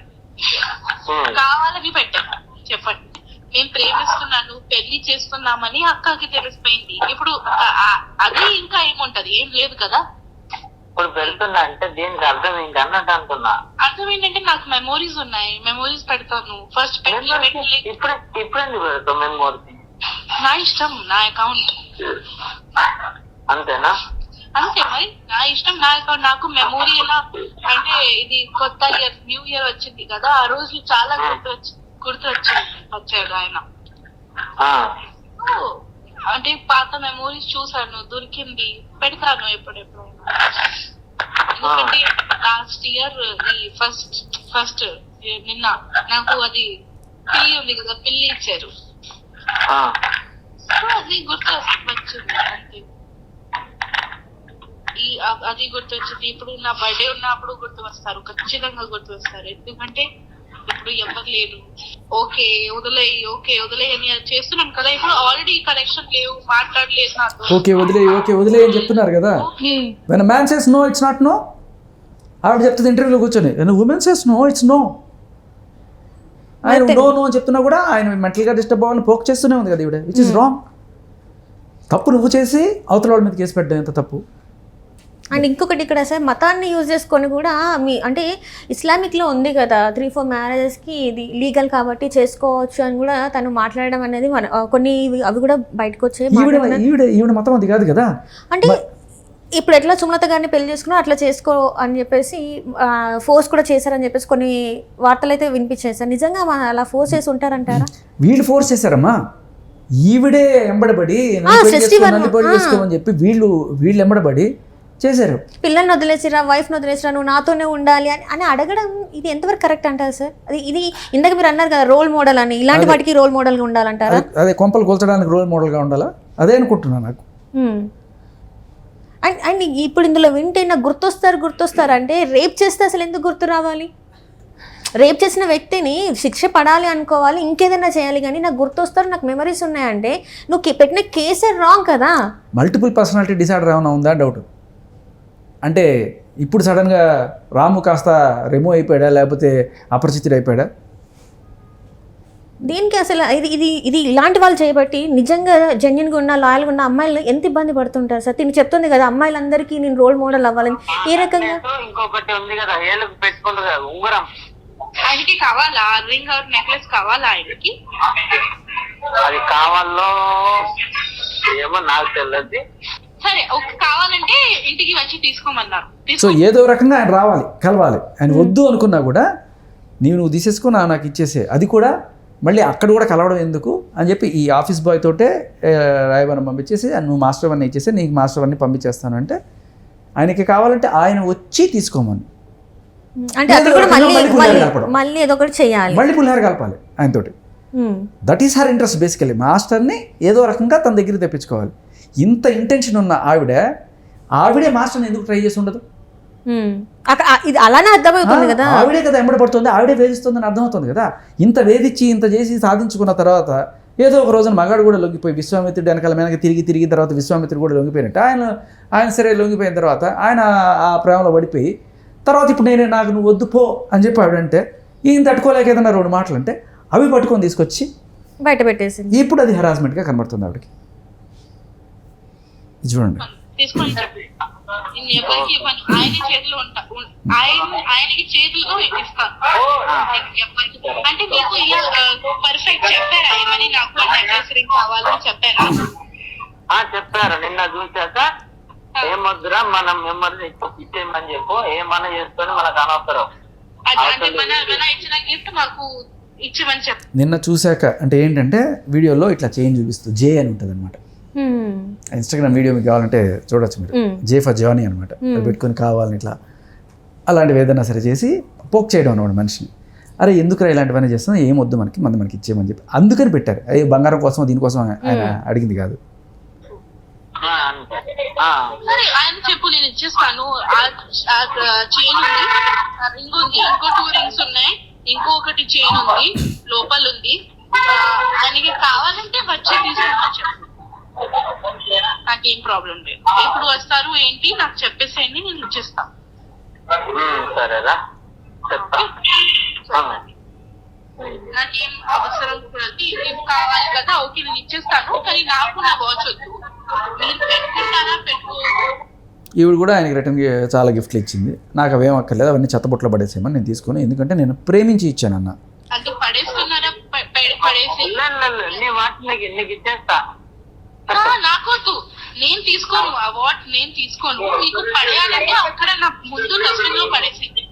C: కావాలని పెట్టాను. చెప్పండి, నేను ప్రేమిస్తున్నాను పెళ్లి చేస్తున్నామని అక్కకి తెలిసిపోయింది. ఇప్పుడు అది ఇంకా ఏముంటది? ఏం లేదు కదా. ఇప్పుడు పెడుతున్నా అంటే దీనికి అర్థం ఏంటి అన్నట్టు అంటున్నా. అర్థం ఏంటంటే నాకు మెమోరీస్ ఉన్నాయి, మెమోరీస్ పెడతాను. ఫస్ట్ ఇప్పుడు ఎందుకు పెడతావు మెమోరీస్? నా ఇష్టం, నా అకౌంట్. అంతేనా? అంతే మరి, నా ఇష్టం, నా అకౌంట్. నాకు మెమోరీ ఎలా అంటే ఇది కొత్త ఇయర్ న్యూ ఇయర్ వచ్చింది కదా, ఆ రోజు చాలా గుర్తు వచ్చాడు ఆయన. అంటే పాత మెమోరీస్ చూసాను, దొరికింది, పెడతాను ఎప్పుడెప్పుడైనా. ఎందుకంటే లాస్ట్ ఇయర్ ఈ ఫస్ట్ నిన్న నాకు అది పిల్లి ఉంది కదా, పిల్లి ఇచ్చారు. సో అది గుర్తు వచ్చింది అంతే. అది గుర్తొచ్చింది. ఇప్పుడు నా బర్త్డే ఉన్నప్పుడు గుర్తు వస్తారు, ఖచ్చితంగా గుర్తు వస్తారు. ఎందుకంటే ఇప్పుడు ఎవరు లేరు. ఓకే వదిలేయి అని చేస్తున్నాను కదా. ఇప్పుడు ఆల్రెడీ కనెక్షన్ లేవు, మాట్లాడలేదు నాతో.
B: ఓకే వదిలే అని చెప్తున్నారు కదా. When man says no it's not no, ఆవిడ చెప్తుంది ఇంటర్వ్యూలో కూర్చొని. When women says no it's no. ఆయన నో అని చెప్తున్నా కూడా ఆయన మెంటల్గా డిస్టర్బ్ అవ్వాలని పోక్ చేస్తూనే ఉంది కదా ఈవిడ, విచ్ ఇస్ రాంగ్. తప్పు నువ్వు చేసి అవతల వాళ్ళ మీద కేసు పెట్టడం ఎంత తప్పు.
A: అండ్ ఇంకొకటి ఇక్కడ సార్, మతాన్ని యూజ్ చేసుకొని కూడా అంటే ఇస్లామిక్లో ఉంది కదా 3-4 మ్యారేజెస్కి ఇది లీగల్ కాబట్టి చేసుకోవచ్చు అని కూడా తను మాట్లాడడం అనేది కొన్ని అవి కూడా బయటకు వచ్చాయి.
B: ఈవిడ మతం అది కాదు కదా.
A: అంటే ఇప్పుడు ఎట్లా సుమలత గారిని పెళ్లి చేసుకున్నా అట్లా చేసుకో అని చెప్పేసి ఫోర్స్ కూడా చేశారని చెప్పేసి కొన్ని వార్తలు అయితే వినిపించాయి సార్. నిజంగా అలా ఫోర్స్ చేసి ఉంటారంటారా?
B: వీళ్ళు ఫోర్స్ చేశారమ్మా, ఈవిడే ఎంబడబడి చేసుకోమని చెప్పి వీళ్ళు ఎంబడబడి చేశారు.
A: పిల్లల్ని వదిలేసిరా, వైఫ్ని వదిలేసిరా, నువ్వు నాతోనే ఉండాలి అని అడగడం ఇది ఎంతవరకు కరెక్ట్ అంటారు సార్? ఇది ఇందాక మీరు అన్నారు కదా రోల్ మోడల్ అని, ఇలాంటి వాటికి రోల్ మోడల్గా ఉండాలంటారా?
B: అదే కొంపలు కూల్చడానికి రోల్ మోడల్గా ఉండాలా, అదే అనుకుంటున్నాను నాకు.
A: అండ్ ఇప్పుడు ఇందులో వింటే నాకు గుర్తొస్తారు అంటే రేప్ చేస్తే అసలు ఎందుకు గుర్తు రావాలి? రేప్ చేసిన వ్యక్తిని శిక్ష పడాలి అనుకోవాలి, ఇంకేదైనా చేయాలి, కానీ నాకు గుర్తొస్తారు, నాకు మెమరీస్ ఉన్నాయంటే నువ్వు పెట్టిన కేసే రాంగ్ కదా.
B: మల్టిపుల్ పర్సనాలిటీ డిసార్డర్ ఏమైనా ఉందా డౌట్. అంటే ఇప్పుడు సడన్గా రాము కాస్త రిమూవ్ అయిపోయాడా, లేకపోతే అపరిచితుడు అయిపోయాడా?
A: దీనికి అసలు ఇది ఇలాంటి వాళ్ళు చేయబట్టి నిజంగా జెన్యున్గా ఉన్న లాయల్గా ఉన్న అమ్మాయిలు ఎంత ఇబ్బంది పడుతుంటారు సార్. తిని చెప్తుంది కదా అమ్మాయిలందరికీ నేను రోల్ మోడల్ అవ్వాలని. ఏ రకంగా
C: ఇంకొకటి ఉంది కదా, ఏళ్ళకి పెట్టుకుంటారు కదా ఉంగరం, ఆయనకి కావాలా రింగ్ ఆర్ నెక్లెస్ కావాలా ఆయనకి? అది కావాలో ఏమో నాకు తెలియదు. సరే కావాలంటే ఇంటికి వచ్చి తీసుకోమన్నారు.
B: సో ఏదో రకంగా ఆయన రావాలి, కలవాలి. ఆయన వద్దు అనుకున్నా కూడా నువ్వు తీసేసుకున్నా నాకు ఇచ్చేసే, అది కూడా మళ్ళీ అక్కడ కూడా కలవడం ఎందుకు అని చెప్పి ఈ ఆఫీస్ బాయ్ తోటే రాయబారం పంపించేసి నువ్వు మాస్టర్ వన్ ఇచ్చేసి నీకు మాస్టర్ వన్ని పంపించేస్తాను అంటే ఆయనకి కావాలంటే ఆయన వచ్చి తీసుకోమని,
A: అంటే మళ్ళీ ఏదో ఒకటి చేయాలి,
B: మళ్ళీ పులిహార కలపాలి ఆయనతోటి. That is her interest basically. మాస్టర్ని ఏదో రకంగా తన దగ్గర తెప్పించుకోవాలి. ఇంత ఇంటెన్షన్ ఉన్న ఆవిడే మాస్టర్ని ఎందుకు ట్రై చేసి ఉండదు?
A: ఇది అలానే అర్థమవుతుంది కదా,
B: ఆవిడే కదా ఎంబడపడుతుంది, ఆవిడే వేధిస్తుందని అర్థమవుతుంది కదా. ఇంత వేధించి ఇంత చేసి సాధించుకున్న తర్వాత ఏదో ఒక రోజున మగాడు కూడా లొంగిపోయి విశ్వామిత్రుడు వెనకాల వెనక తిరిగిన తర్వాత విశ్వామిత్రుడు కూడా లొంగిపోయినట్టు ఆయన సరే లొంగిపోయిన తర్వాత ఆయన ఆ ప్రేమలో పడిపోయి తర్వాత ఇప్పుడు నాకు నువ్వు వద్దు పో అని చెప్పి ఆవిడంటే ఈయన తట్టుకోలేక ఏదన్నా 2 మాటలు అంటే అవి పట్టుకొని తీసుకొచ్చి
A: బయట పెట్టేసింది.
B: ఇప్పుడు అది హెరాస్మెంట్గా కనబడుతుంది ఆవిడకి. చూడండి,
C: ఆయనకి చేతులతో ఇస్తాను. అంటే మీకు ఇలా పర్ఫెక్ట్ చెప్పారా ఏమని నాకు నెక్లెస్ కావాలని చెప్పారా? చెప్పారు. నిన్న చూసాక ఏమొద్దురా మనం మిమ్మల్ని ఇచ్చేయమని చెప్పు, ఏమన్నా చేసుకొని మనకు అనవసరం. మన ఇచ్చిన గిఫ్ట్ మాకు ఇచ్చేమని చెప్పు.
B: నిన్న చూసాక అంటే ఏంటంటే వీడియోలో ఇట్లా చేంజ్ చూపిస్తూ జే అని ఉంటుంది అనమాట. ఇన్స్టాగ్రామ్ వీడియో మీకు కావాలంటే చూడొచ్చు మీరు. జే ఫర్ జానీ అనమాట. పెట్టుకొని కావాలని ఇట్లా అలాంటివి ఏదైనా సరే చేసి పోక్ చేయడం అనమాట మనిషిని. అరే ఎందుకురా ఇలాంటివన్నీ చేస్తున్నా, ఏం వద్దు మనకి ఇచ్చేయమని చెప్పి అందుకని పెట్టారు. అది బంగారం కోసం దీనికోసం ఆయన అడిగింది కాదు.
C: ఆయన చెప్పు నేను ఇచ్చేస్తాను. చైన్ ఉంది, రింగ్ ఉంది, ఇంకో 2 రింగ్స్ ఉన్నాయి, ఇంకొకటి చైన్ ఉంది, లోపల ఉంది. ఆయనకి కావాలంటే వచ్చి తీసుకుని చెప్పు, నాకేం ప్రాబ్లం లేదు. ఎప్పుడు వస్తారు ఏంటి నాకు చెప్పేసేయండి, నేను ఇచ్చేస్తాను. సరేరా నాకేం అవసరం కావాలి కదా, ఓకే నేను ఇచ్చేస్తాను, కానీ నాకు నా వాచ్ వద్దు. మీరు పెట్టుకుంటారా
B: ఈవిడ కూడా ఆయనకి రిటర్న్ చాలా గిఫ్ట్లు ఇచ్చింది. నాకు అవేం అక్కర్లేదు, అవన్నీ చెత్తబుట్లో పడేసేయమని నేను తీసుకుని, ఎందుకంటే నేను ప్రేమించి ఇచ్చాను అన్న.
C: అంటే పడేస్తున్నారా? నాకొద్దు, నేను తీసుకోను ఆ వాట్, నేను తీసుకోను. మీకు పడేయాలంటే అక్కడ నా ముందు డస్ట్బిన్ లో పడేసింది,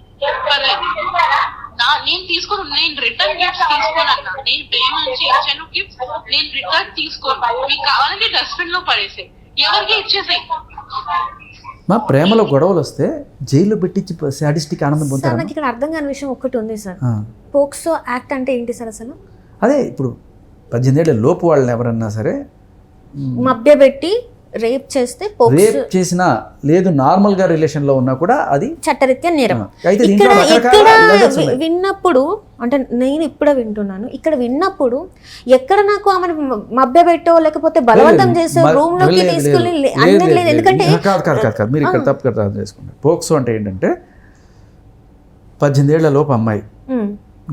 C: నేను తీసుకోను, నేను రిటర్న్ గిఫ్ట్స్ తీసుకోనన్నా. నేను ప్రేమ నుంచి ఇచ్చాను గిఫ్ట్, నేను రిటర్న్ తీసుకోను. మీకు కావాలంటే డస్ట్బిన్ లో పడేసే, ఎవరికి ఇచ్చేసాయి.
B: మా ప్రేమలో గొడవలు వస్తే జైల్లో పెట్టించి సాడిస్టిక్ ఆనందం
A: సార్
B: పొందుతారు.
A: నాకు ఇక్కడ అర్థం కాని విషయం ఒకటి ఉంది సార్. పోక్సో యాక్ట్ అంటే ఏంటి సార్ అసలు?
B: అదే ఇప్పుడు 18 ఏళ్ల లోపు వాళ్ళని ఎవరన్నా సరే
A: మభ్యపెట్టి రేప్ చేస్తే
B: రేప్ చేసినా లేదు నార్మల్గా రిలేషన్లో ఉన్నా కూడా అది
A: చట్టరీత్యా నేరం.
B: అయితే
A: ఇక్కడ
B: దీంట్లో రకరకాల levels
A: ఎక్కడ
B: ఉన్నాయి.
A: విన్నప్పుడు అంటే నేను ఇప్పుడే వింటున్నాను, ఇక్కడ విన్నప్పుడు ఎక్కడ నాకు ఆమెను మభ్యపెట్టో లేకపోతే బలవంతం చేసో రూమ్ లోకి తీసుకెళ్ళి అనట్లేదు. ఎందుకంటే
B: కాదు మీరు ఇక్కడ తప్పు కదా చేసుకున్నారు. పోక్సో అంటే ఏంటంటే 18 ఏళ్ల లోపు అమ్మాయి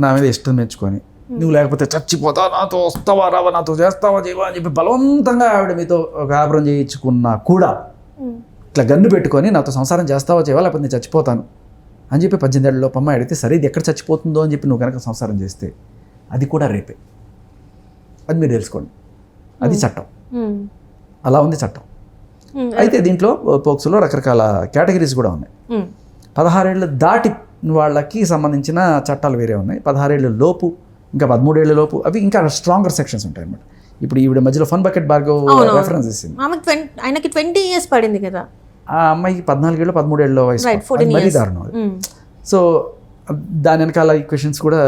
B: నా మీద ఇష్టం మెచ్చుకొని నువ్వు లేకపోతే చచ్చిపోతా, నాతో వస్తావా రావా, నాతో చేస్తావా చేయవా అని చెప్పి బలవంతంగా ఆవిడ మీతో ఒక ఆభరం చేయించుకున్నా కూడా ఇట్లా గన్ను పెట్టుకొని నాతో సంసారం చేస్తావా చేయవా లేకపోతే నేను చచ్చిపోతాను అని చెప్పి 18 ఏళ్ల లోపు అమ్మాయి అడిగితే సరే ఇది ఎక్కడ చచ్చిపోతుందో అని చెప్పి నువ్వు కనుక సంసారం చేస్తే అది కూడా రేపే. అది మీరు తెలుసుకోండి, అది చట్టం, అలా ఉంది చట్టం. అయితే దీంట్లో పోక్సోలో రకరకాల కేటగిరీస్ కూడా ఉన్నాయి. 16 ఏళ్ళు దాటి వాళ్ళకి సంబంధించిన చట్టాలు వేరే ఉన్నాయి. 16 ఏళ్ళ లోపు ఇంకా 13 ఏళ్ళ లోపు అవి ఇంకా స్ట్రాంగర్ సెక్షన్స్ ఉంటాయి అన్నమాట. ఇప్పుడు ఈవిడ మధ్యలో ఫన్ బకెట్ భార్గవ్ రెఫరెన్స్ ఇచ్చింది.
A: ఆయనకి 20 years పడింది కదా,
B: ఆ అమ్మాయికి 14 ఏళ్ళు 13 ఏళ్ళ వయసు, మరీ దారుణం. సో దాని వెనకాల ఈక్వెషన్స్ కూడా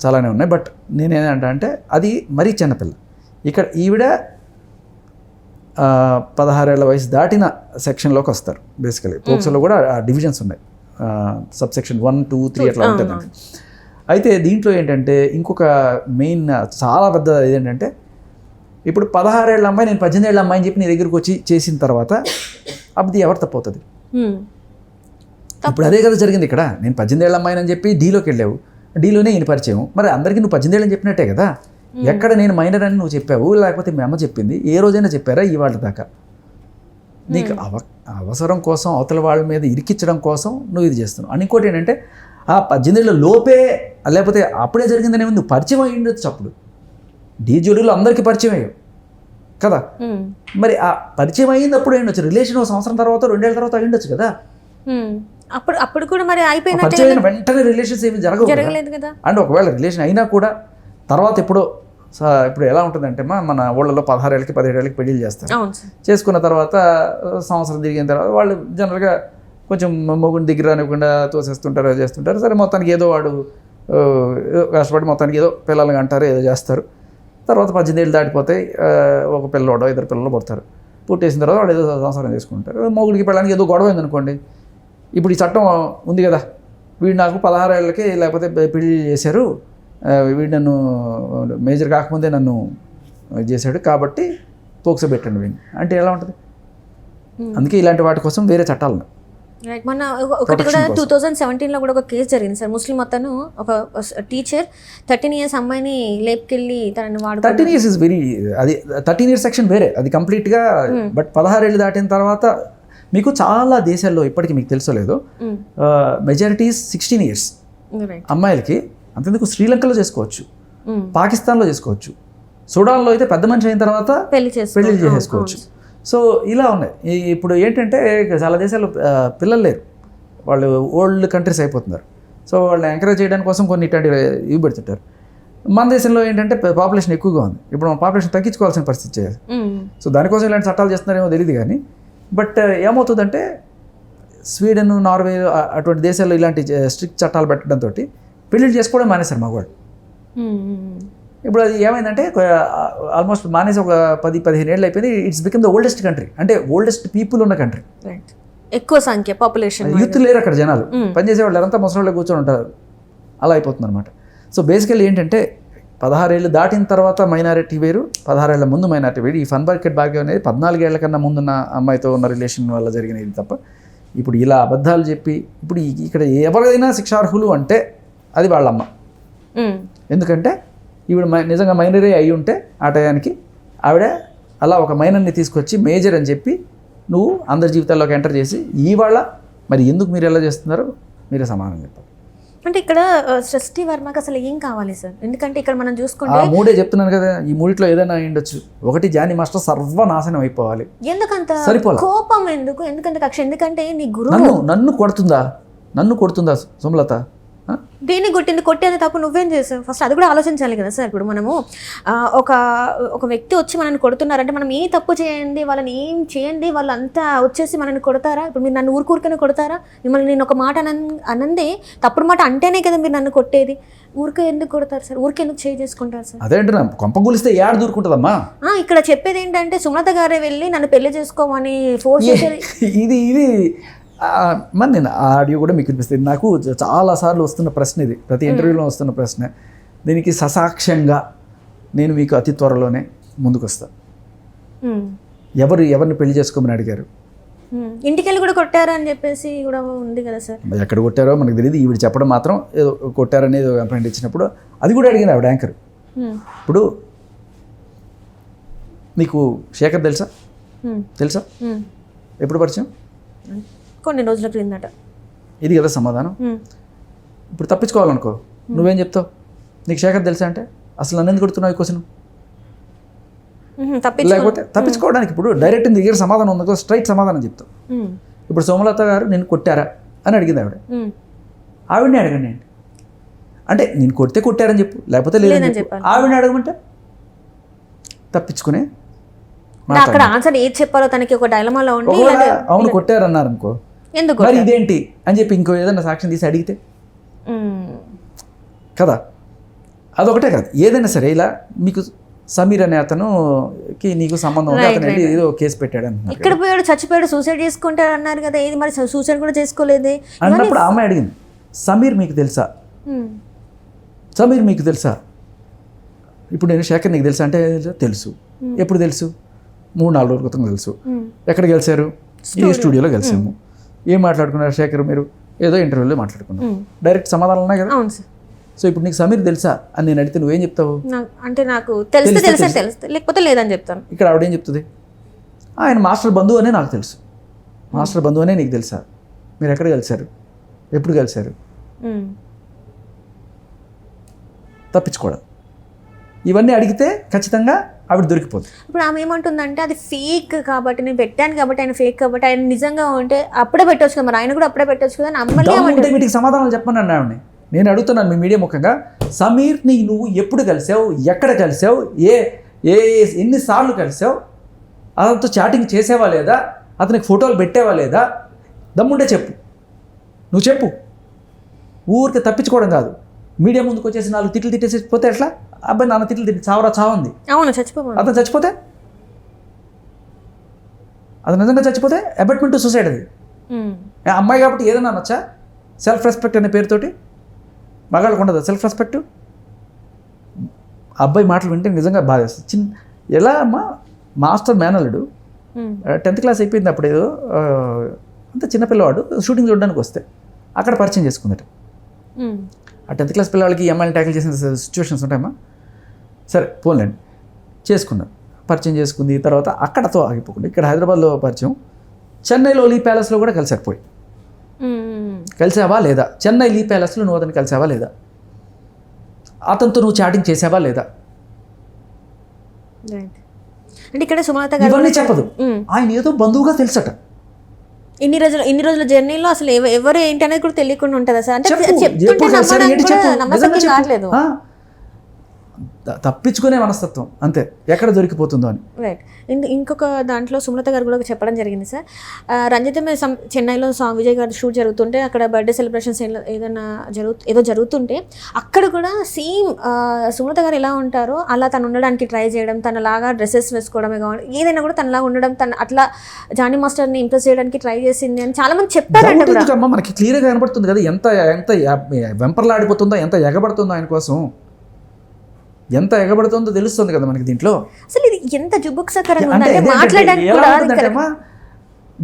B: చాలానే ఉన్నాయి. బట్ నేనేంటంటే అంటే అది మరీ చిన్నపిల్ల. ఇక్కడ ఈవిడ 16 ఏళ్ళ వయసు దాటిన సెక్షన్లోకి వస్తారు. బేసికలీ పోక్సోలో కూడా డివిజన్స్ ఉన్నాయి, సబ్ సెక్షన్ 1, 2, 3 అట్లా ఉంటుంది. అయితే దీంట్లో ఏంటంటే ఇంకొక మెయిన్ చాలా పెద్ద ఏంటంటే ఇప్పుడు 16 ఏళ్ళ అమ్మాయి నేను 18 ఏళ్ళ అమ్మాయి అని చెప్పి నీ దగ్గరికి వచ్చి చేసిన తర్వాత అప్పుడు ఎవరు తప్పవుతుంది? ఇప్పుడు అదే కదా జరిగింది ఇక్కడ. నేను 18 ఏళ్ళ అమ్మాయిని అని చెప్పి డీలోకి వెళ్ళావు, డీలోనే ఈయన పరిచయం. మరి అందరికీ నువ్వు 18 ఏళ్ళని చెప్పినట్టే కదా. ఎక్కడ నేను మైనర్ అని నువ్వు చెప్పావు లేకపోతే మీ అమ్మ చెప్పింది, ఏ రోజైనా చెప్పారా ఇవాళ దాకా? నీకు అవసరం కోసం అవతల వాళ్ళ మీద ఇరికించడం కోసం నువ్వు ఇది చేస్తున్నావు. అని ఇంకోటి ఏంటంటే ఆ 18 ఏళ్ళ లోపే లేకపోతే అప్పుడే జరిగిందనే నువ్వు పరిచయం అయ్యి ఉండొచ్చు. అప్పుడు డీ జోడీలో అందరికీ పరిచయం అయ్యావు కదా. మరి ఆ పరిచయం అయ్యింది అప్పుడు అయ్యిండొచ్చు, రిలేషన్ 1 సంవత్సరం తర్వాత 2 ఏళ్ళ తర్వాత అయ్యిండొచ్చు కదా.
A: అప్పుడు కూడా మరి అయిపోయిన
B: పరిచయం అయిన వెంటనే రిలేషన్స్ ఏమి జరగలేదు
A: కదా.
B: అండ్ ఒకవేళ రిలేషన్ అయినా కూడా తర్వాత ఎప్పుడో ఇప్పుడు ఎలా ఉంటుందంటే మన ఊళ్ళలో 16 ఏళ్ళకి 17 ఏళ్ళకి పెళ్లి చేస్తారు. చేసుకున్న తర్వాత సంవత్సరం తిరిగిన తర్వాత వాళ్ళు జనరల్గా కొంచెం మొగుని దగ్గర అనుకుండా తోసేస్తుంటారు, చేస్తుంటారు. సరే మొత్తానికి ఏదో వాడు కష్టపడి మొత్తానికి ఏదో పిల్లలు అంటారు, ఏదో చేస్తారు. తర్వాత 18 ఏళ్ళు దాటిపోతే ఒక పిల్లవాడో 2 పిల్లలు పుడతారు. పుట్టేసిన తర్వాత వాడు ఏదో సంసారం చేసుకుంటారు. మొగుడికి పెళ్ళడానికి ఏదో గొడవ అయిందనుకోండి, ఇప్పుడు ఈ చట్టం ఉంది కదా, వీడు నాకు 16 ఏళ్ళకి లేకపోతే పెళ్లి చేశారు, వీడు నన్ను మేజర్ కాకముందే నన్ను చేశాడు కాబట్టి పోక్సో పెట్టండి వీడిని అంటే ఎలా ఉంటుంది? అందుకే ఇలాంటి వాటి కోసం వేరే చట్టాలు ఉన్నాయి.
A: రైట్. మొన్న ఒకటి కూడా 2017లో కూడా ఒక కేసు జరిగింది సార్. ముస్లిం అతను ఒక టీచర్ 13 years అమ్మాయిని లేపుకెళ్ళి తనని
B: 13 years ఇస్ వెరీ, అది 13 years సెక్షన్ వేరే, అది కంప్లీట్గా. బట్ 16 ఏళ్ళు దాటిన తర్వాత మీకు చాలా దేశాల్లో ఇప్పటికీ మీకు తెలుసో లేదో మెజారిటీ 16 years అమ్మాయిలకి. అంతెందుకు శ్రీలంకలో చేసుకోవచ్చు, పాకిస్తాన్లో చేసుకోవచ్చు, సుడాన్లో అయితే పెద్ద మనిషి అయిన తర్వాత పెళ్లి చేసేసుకోవచ్చు. సో ఇలా ఉన్నాయి. ఇప్పుడు ఏంటంటే చాలా దేశాల్లో పిల్లలు లేరు, వాళ్ళు ఓల్డ్ కంట్రీస్ అయిపోతున్నారు. సో వాళ్ళని ఎంకరేజ్ చేయడానికి కోసం కొన్ని ఇట్లాంటి ఇవి పెడుతుంటారు. మన దేశంలో ఏంటంటే పాపులేషన్ ఎక్కువగా ఉంది, ఇప్పుడు మన పాపులేషన్ తగ్గించుకోవాల్సిన పరిస్థితి చేయాలి. సో దానికోసం ఇలాంటి చట్టాలు చేస్తున్నారేమో తెలియదు కానీ, బట్ ఏమవుతుందంటే స్వీడన్, నార్వే అటువంటి దేశాల్లో ఇలాంటి స్ట్రిక్ట్ చట్టాలు పెట్టడంతో పెళ్ళిళ్ళు చేసుకోవడం మానేశారు మగవాళ్ళు. ఇప్పుడు అది ఏమైందంటే ఆల్మోస్ట్ మానేసి ఒక 10-15 ఏళ్ళు అయిపోయింది. It's become the oldest country, అంటే ఓల్డెస్ట్ పీపుల్ ఉన్న కంట్రీ.
A: ఎక్కువ సంఖ్య పాపులేషన్,
B: యూత్ లేరు అక్కడ జనాలు, పనిచేసేవాళ్ళు ఎవరంతా ముసలి కూర్చొని ఉంటారు, అలా అయిపోతుంది అనమాట. సో బేసికల్లీ ఏంటంటే 16 ఏళ్ళు దాటిన తర్వాత మైనారిటీ వేరు, 16 ఏళ్ళ ముందు మైనారిటీ వేరు. ఈ ఫన్ బకెట్ భాగ్యం అనేది 14 ఏళ్ల కన్నా ముందున్న అమ్మాయితో ఉన్న రిలేషన్ వల్ల జరిగినది తప్ప, ఇప్పుడు ఇలా అబద్ధాలు చెప్పి ఇప్పుడు ఇక్కడ ఎవరైనా శిక్షార్హులు అంటే అది వాళ్ళమ్మ. ఎందుకంటే ఈవిడ నిజంగా మైనరే అయి ఉంటే ఆ టయానికి ఆవిడ అలా ఒక మైనర్ని తీసుకొచ్చి మేజర్ అని చెప్పి నువ్వు అందరి జీవితాల్లోకి ఎంటర్ చేసి ఇవాళ మరి ఎందుకు మీరు ఎలా చేస్తున్నారో మీరే సమానం చెప్పాలి.
A: అంటే ఇక్కడ సృష్టి వర్మకి అసలు ఏం కావాలి సార్? ఎందుకంటే ఇక్కడ మనం చూసుకుంటే
B: ఆ మూడే చెప్తున్నాను కదా, ఈ మూడిట్లో ఏదైనా అయ్యుండొచ్చు. ఒకటి జానీ మాస్టర్ సర్వనాశనం అయిపోవాలి.
A: ఎందుకంత
B: సరిపోలే
A: కోపం, ఎందుకంత కక్ష? ఎందుకంటే నీ గురువు
B: నన్ను కొడుతుందా సుమలత?
A: దేన్ని కొట్టేది తప్పు నువ్వేం చేసావు ఫస్ట్ అది కూడా ఆలోచించాలి కదా సార్. ఇప్పుడు మనము ఒక వ్యక్తి వచ్చి మనల్ని కొడుతున్నారంటే మనం ఏ తప్పు చేయండి, వాళ్ళని ఏం చేయండి, వాళ్ళంతా వచ్చేసి మనల్ని కొడతారా? ఇప్పుడు మీరు నన్ను ఊరికనే కొడతారా? మిమ్మల్ని నేను ఒక మాట అనందే తప్పుడు మాట అంటేనే కదా మీరు నన్ను కొట్టేది. ఊరికే ఎందుకు కొడతారు సార్? ఊరికే ఎందుకు చేసుకుంటారు సార్?
B: అదేంటి కొంప గులిస్తే ఏడు దూరుకుంటుందమ్మా.
A: ఇక్కడ చెప్పేది ఏంటంటే సుమలత గారే వెళ్ళి నన్ను పెళ్లి చేసుకోమని ఫోర్స్ చేసేది.
B: ఇది మరి నేను ఆడియో కూడా మీకు వినిపిస్తుంది. నాకు చాలాసార్లు వస్తున్న ప్రశ్న ఇది, ప్రతి ఇంటర్వ్యూలో వస్తున్న ప్రశ్న. దీనికి ససాక్ష్యంగా నేను మీకు అతి త్వరలోనే ముందుకు వస్తాను. ఎవరిని పెళ్లి చేసుకోమని అడిగారు?
A: ఇంటికెళ్ళి కూడా కొట్టారా అని చెప్పేసి కూడా ఉంది కదా సార్.
B: ఎక్కడ కొట్టారో మనకు తెలియదు. ఈవిడ చెప్పడం మాత్రం ఏదో కొట్టారనేది కంప్లైంట్ ఇచ్చినప్పుడు అది కూడా అడిగింది ఆవిడ యాంకర్. ఇప్పుడు నీకు శేఖర్ తెలుసా? ఎప్పుడు పరిచయం?
A: కొన్ని రోజుల క్రిందట.
B: ఇది కదా సమాధానం. ఇప్పుడు తప్పించుకోవాలనుకో నువ్వేం చెప్తావు? నీకు శేఖర్ తెలుసా అంటే అసలు నన్ను ఎందుకు కొడుతున్నావు ఈ క్వశ్చన్? లేకపోతే తప్పించుకోవడానికి ఇప్పుడు డైరెక్ట్ దగ్గర సమాధానం ఉందో స్ట్రైట్ సమాధానం చెప్తావు. ఇప్పుడు సోమలత గారు నేను కొట్టారా అని అడిగింది ఆవిడని అడగండి ఏంటి అంటే నేను కొడితే కొట్టారని చెప్పు, లేకపోతే లేదని చెప్పు. ఆవిడని అడగమంటే తప్పించుకునే
A: అక్కడ ఆన్సర్ ఏది చెప్పాలో తనకి ఒక డైలమాలో ఉండి
B: అవును కొట్టారన్నారు అనుకో,
A: ఎందుకు
B: మరి ఇదేంటి అని చెప్పి ఇంకో ఏదైనా సాక్ష్యం తీసి అడిగితే కదా. అదొకటే కాదు, ఏదైనా సరే ఇలా మీకు సమీర్ అనే అతనుకి నీకు సంబంధం ఉంది, అతను వెళ్ళి ఏదో కేసు పెట్టాడు అంటున్నారు.
A: ఇక్కడ పోయాడు, చచ్చిపోయాడు, సూసైడ్ చేసుకుంటాడు అన్నారు కదా, ఏది మరి సూసైడ్ కూడా చేసుకోలేదే
B: అన్నప్పుడు ఆమె అడిగింది సమీర్ మీకు తెలుసా? సమీర్ మీకు తెలుసా? ఇప్పుడు నేను శేఖర్ నీకు తెలుసా అంటే తెలుసు. ఎప్పుడు తెలుసు? 3-4 రోజుల క్రితం తెలుసు. ఎక్కడ కలిశారు? ఈ స్టూడియోలో కలిసాము. ఏం మాట్లాడుకున్నారు శేఖర్ మీరు? ఏదో ఇంటర్వ్యూలో మాట్లాడుకున్నాం. డైరెక్ట్ సమాధానం ఉన్నాయి కదా. సో ఇప్పుడు నీకు సమీర్ తెలుసా అని నేను అడిగితే నువ్వేం చెప్తావు?
A: అంటే నాకు తెలుసు లేకపోతే లేదని చెప్తాను.
B: ఇక్కడ ఆవిడేం చెప్తుంది? ఆయన మాస్టర్ బంధువు అనే నాకు తెలుసు. మాస్టర్ బంధువు అనే నీకు తెలుసా? మీరు ఎక్కడ కలిశారు? ఎప్పుడు కలిశారు? తప్పించుకోవడం. ఇవన్నీ అడిగితే ఖచ్చితంగా ఆవిడ దొరికిపోతుంది.
A: ఇప్పుడు ఆమె ఏమంటుందంటే అది ఫేక్ కాబట్టి నేను పెట్టాను కాబట్టి ఆయన ఫేక్ కాబట్టి ఆయన నిజంగా ఉంటే అప్పుడే పెట్టవచ్చు కదా, మరి ఆయన కూడా అప్పుడే పెట్టవచ్చు కదా.
B: నమ్మలే వీటికి సమాధానాలు చెప్పమని ఆవిడని నేను అడుగుతున్నాను మీ మీడియా ముఖంగా. సమీర్ని నువ్వు ఎప్పుడు కలిసావు, ఎక్కడ కలిసావు, ఎన్నిసార్లు కలిసావు, అతనితో చాటింగ్ చేసేవా లేదా, అతనికి ఫోటోలు పెట్టేవా లేదా? దమ్ముంటే చెప్పు, నువ్వు చెప్పు. ఊరికే తప్పించుకోవడం కాదు. మీడియా ముందుకు వచ్చేసి 4 తిట్లు తిట్టేసి పోతే ఎట్లా? అబ్బాయి నాన్న తిట్లు తిట్టి చావుంది.
A: అవును,
B: అతను చచ్చిపోతే, అతను నిజంగా చచ్చిపోతే అబెట్మెంట్ టు సూసైడ్. అది అమ్మాయి కాబట్టి ఏదైనా అనొచ్చా? సెల్ఫ్ రెస్పెక్ట్ అనే పేరుతోటి మగాళ్ళకు ఉండదు సెల్ఫ్ రెస్పెక్ట్. అబ్బాయి మాటలు వింటే నిజంగా బాధేస్తుంది. ఎలా అమ్మా మాస్టర్ మేనల్లుడు 10th క్లాస్ అయిపోయింది అప్పుడు, ఏదో అంత చిన్నపిల్లవాడు షూటింగ్ చూడడానికి వస్తే అక్కడ పరిచయం చేసుకుందట. ఆ 10th క్లాస్ పిల్లవాళ్ళకి అమ్మాయిని ట్యాకిల్ చేసిన సిచ్యువేషన్స్ ఉంటాయమ్మా. సరే పోన్లేండి, చేసుకున్నాను, పరిచయం చేసుకుంది. తర్వాత అక్కడతో ఆగిపోకుండా ఇక్కడ హైదరాబాద్లో పరిచయం, చెన్నైలో లీ ప్యాలెస్లో కూడా కలిసారు. పోయి కలిసావా లేదా? చెన్నై లీ ప్యాలెస్లో నువ్వు అతను కలిసావా లేదా? అతనితో నువ్వు చాటింగ్ చేసావా లేదా?
A: అంటే ఇక్కడ సుమలత గారు
B: ఇవన్నీ చెప్పదు. ఆయన ఏదో బంధువుగా తెలుసట.
A: ఇన్ని రోజుల జర్నీలో అసలు ఎవరు ఏంటి అనేది కూడా తెలియకుండా ఉంటుందా సార్? అంటే నమ్మకం కావట్లేదు.
B: తప్పించుకునే మనస్తత్వం అంతే, ఎక్కడ దొరికిపోతుందో అని.
A: రైట్. ఇంకొక దాంట్లో సుమలత గారు కూడా చెప్పడం జరిగింది సార్, రంజిత చెన్నైలో విజయ్ గారు షూట్ జరుగుతుంటే అక్కడ బర్త్డే సెలబ్రేషన్స్ ఏదో జరుగుతుంటే అక్కడ కూడా సేమ్ సుమలత గారు ఎలా ఉంటారో అలా తను ఉండడానికి ట్రై చేయడం, తనలాగా డ్రెస్సెస్ వేసుకోవడమే కావాలి, ఏదైనా కూడా తనలాగా ఉండడం, తను అట్లా జానీ మాస్టర్ని ఇంప్రెస్ చేయడానికి ట్రై చేసింది అని చాలా మంది చెప్పారంట.
B: మనకి క్లియర్గా కనబడుతుంది కదా ఎంత వెంపర్లాడిపోతుందో, ఎంత ఎగబడుతుందో ఆయన కోసం, ఎంత ఎగబడుతుందో తెలుస్తుంది కదా మనకి దీంట్లో.
A: అసలు ఇది ఎంత జుబుక్సకరంగా ఉందంటే మాట్లాడడానికి కూడా.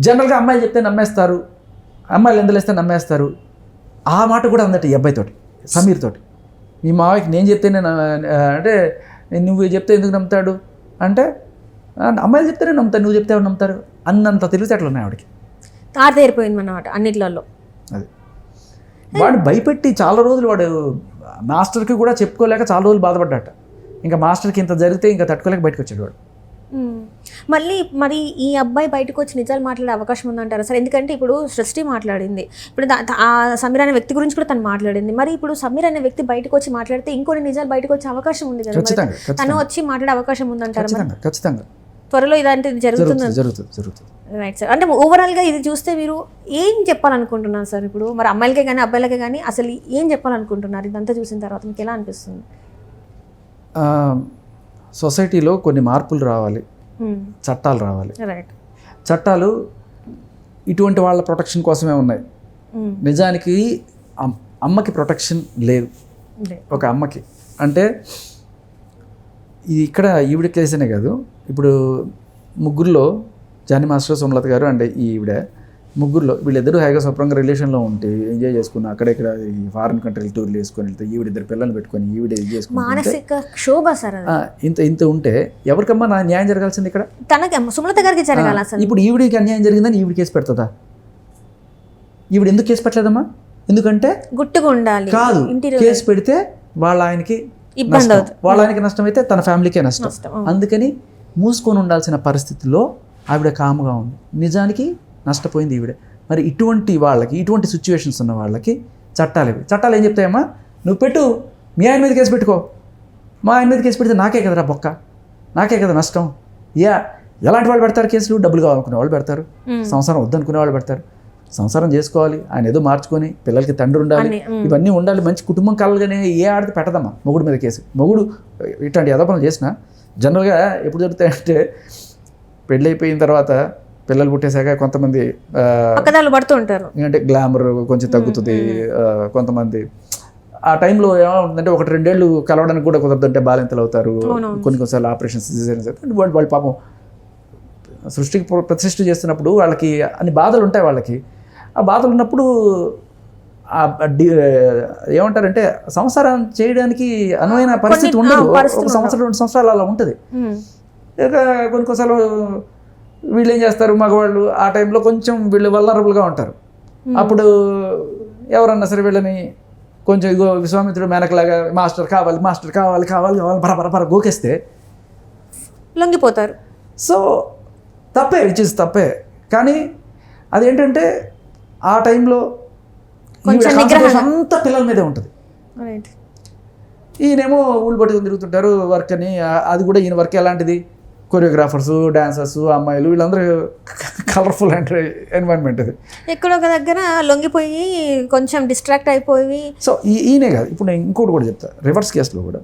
B: జనరల్గా అమ్మాయిలు చెప్తే నమ్మేస్తారు, అమ్మాయిలు ఎందులేస్తే నమ్మేస్తారు. ఆ మాట కూడా అందట ఈ అబ్బాయితోటి, సమీర్ తోటి. మీ మావయ్యకి నేను చెప్తే అంటే నువ్వు చెప్తే ఎందుకు నమ్ముతాడు అంటే, అమ్మాయిలు చెప్తేనే నమ్ముతారు, నువ్వు చెప్తే నమ్ముతారు అన్నంత తెలివితేటలు ఉన్నాయి ఆవిడకి.
A: తారదేరిపోయింది అన్నమాట అన్నిట్లలో.
B: అది వాడు భయపెట్టి చాలా రోజులు వాడు మాస్టర్కి కూడా చెప్పుకోలేక చాలా రోజులు బాధపడ్డాట. ఇంకా మాస్టర్కి ఇంత జరిగితే ఇంకా తట్టుకోలేక బయటకు వచ్చాడు వాడు.
A: మరి ఈ అబ్బాయి బయటకు వచ్చి నిజాలు మాట్లాడే అవకాశం ఉందంటారా సార్? ఎందుకంటే ఇప్పుడు సృష్టి మాట్లాడింది, ఇప్పుడు ఆ సమీర్ అనే వ్యక్తి గురించి కూడా తను మాట్లాడింది. మరి ఇప్పుడు సమీర్ అనే వ్యక్తి బయటకు వచ్చి మాట్లాడితే ఇంకొన్ని నిజాలు బయటకు వచ్చే అవకాశం ఉంది కదా, తను వచ్చి మాట్లాడే అవకాశం ఉందంటారా?
B: ఖచ్చితంగా
A: త్వరలో ఇలాంటిది జరుగుతుంది. Right sir. అంటే ఓవరాల్గా ఇది చూస్తే మీరు ఏం చెప్పాలనుకుంటున్నారు సార్? ఇప్పుడు మరి అమ్మాయిలకే కానీ అబ్బాయిలకే కానీ అసలు ఏం చెప్పాలనుకుంటున్నారు ఇదంతా చూసిన తర్వాత? మీకు ఎలా అనిపిస్తుంది?
B: సొసైటీలో కొన్ని మార్పులు రావాలి, చట్టాలు రావాలి.
A: రైట్.
B: చట్టాలు ఇటువంటి వాళ్ళ ప్రొటెక్షన్ కోసమే ఉన్నాయి. నిజానికి అమ్మకి ప్రొటెక్షన్ లేదు. ఒక అమ్మకి అంటే ఇది ఇక్కడ ఈవిడ కేసనే కాదు, ఇప్పుడు ముగ్గురులో జానీ మాస్టర్, సుమలత గారు అండ్ ఈవిడ ముగ్గురులో వీళ్ళిద్దరూ హాయిగా శుభ్రంగా రిలేషన్లో ఉంటే ఎంజాయ్ చేసుకుని అక్కడెక్కడ ఈ ఫారిన్ కంట్రీలు టూర్లు వేసుకొని వెళ్తే ఈవిడిద్దరు పిల్లల్ని పెట్టుకొని ఈవిడ ఇది చేసుకుని
A: మానసిక క్షోభ సార్
B: ఇంత ఉంటే ఎవరికమ్మా నా న్యాయం జరగాల్సింది ఇక్కడ?
A: తనకి సుమలత గారికి జరగాలి. అసలు
B: ఇప్పుడు ఈవిడికి అన్యాయం జరిగిందని ఈవిడ కేసు పెడుతుందా? ఈవిడ ఎందుకు కేసు పెట్టలేదమ్మా? ఎందుకంటే
A: గుట్టుగా ఉండాలి
B: కాదు, కేసు పెడితే వాళ్ళ ఆయనకి
A: ఇబ్బంది అవుతుంది,
B: వాళ్ళ ఆయనకి నష్టం అయితే తన ఫ్యామిలీకే నష్టం. అందుకని మూసుకొని ఉండాల్సిన పరిస్థితుల్లో ఆవిడ కామ్గా ఉంది. నిజానికి నష్టపోయింది ఈవిడ. మరి ఇటువంటి వాళ్ళకి, ఇటువంటి సిచ్యువేషన్స్ ఉన్న వాళ్ళకి చట్టాలు ఏం చెప్తాయమ్మా? నువ్వు పెట్టు, మీ ఆయన మీద కేసు పెట్టుకో, మా ఆయన మీద కేసు పెడితే నాకే కదరా బొక్క, నాకే కదా నష్టం. ఎలాంటి వాళ్ళు పెడతారు కేసులు? డబ్బులు కావాలనుకునే వాళ్ళు పెడతారు, సంసారం వద్దనుకునే వాళ్ళు పెడతారు. సంసారం చేసుకోవాలి, ఆయన ఏదో మార్చుకొని పిల్లలకి తండ్రి ఉండాలి, ఇవన్నీ ఉండాలి, మంచి కుటుంబం కలగానే ఏ ఆడితే పెట్టదమ్మా మొగుడు మీద కేసు. మొగుడు ఇట్లాంటి యథాపనులు చేసినా జనరల్గా ఎప్పుడు జరుగుతాయంటే పెళ్ళైపోయిన తర్వాత పిల్లలు పుట్టేశాక కొంతమంది
A: పడుతూ ఉంటారు,
B: ఎందుకంటే గ్లామర్ కొంచెం తగ్గుతుంది. కొంతమంది ఆ టైంలో ఏమవుతుందంటే 1-2 ఏళ్ళు కలవడానికి కూడా కుదరదంటే బాలింతలు అవుతారు. కొన్నిసార్లు ఆపరేషన్స్ వాళ్ళు పాపం సృష్టికి ప్రతిష్ఠ చేస్తున్నప్పుడు వాళ్ళకి అన్ని బాధలు ఉంటాయి. వాళ్ళకి ఆ బాధలు ఉన్నప్పుడు ఏమంటారంటే సంసారం చేయడానికి అనువైన పరిస్థితి ఉండదు. 1 సంవత్సరం 2 సంవత్సరాలు అలా ఉంటుంది. ఇక కొన్నిసార్లు వీళ్ళు ఏం చేస్తారు, మగవాళ్ళు ఆ టైంలో కొంచెం వీళ్ళు వల్నరబుల్గా ఉంటారు. అప్పుడు ఎవరన్నా సరే వీళ్ళని కొంచెం ఇగో విశ్వామిత్రుడు మేనకలాగా మాస్టర్ కావాలి పర గోకేస్తే
A: లొంగిపోతారు.
B: సో తప్పే, విచ్ ఇస్ తప్పే. కానీ అదేంటంటే ఆ టైంలో అంతా పిల్లల మీదే ఉంటుంది. ఈయనేమో ఊళ్ళు పట్టుకుని తిరుగుతుంటారు వర్క్ అని. అది కూడా ఈయన వర్క్ ఎలాంటిది, కొరియోగ్రాఫర్స్, డాన్సర్స్, అమ్మాయిలు వీళ్ళందరూ కలర్ఫుల్ ఎన్వైరన్మెంట్. అది
A: ఎక్కడో ఒక దగ్గర లొంగిపోయి కొంచెం డిస్ట్రాక్ట్ అయిపోయి.
B: సో ఈయనే కాదు, ఇప్పుడు నేను ఇంకోటి కూడా చెప్తా. రివర్స్ కేసులో కూడా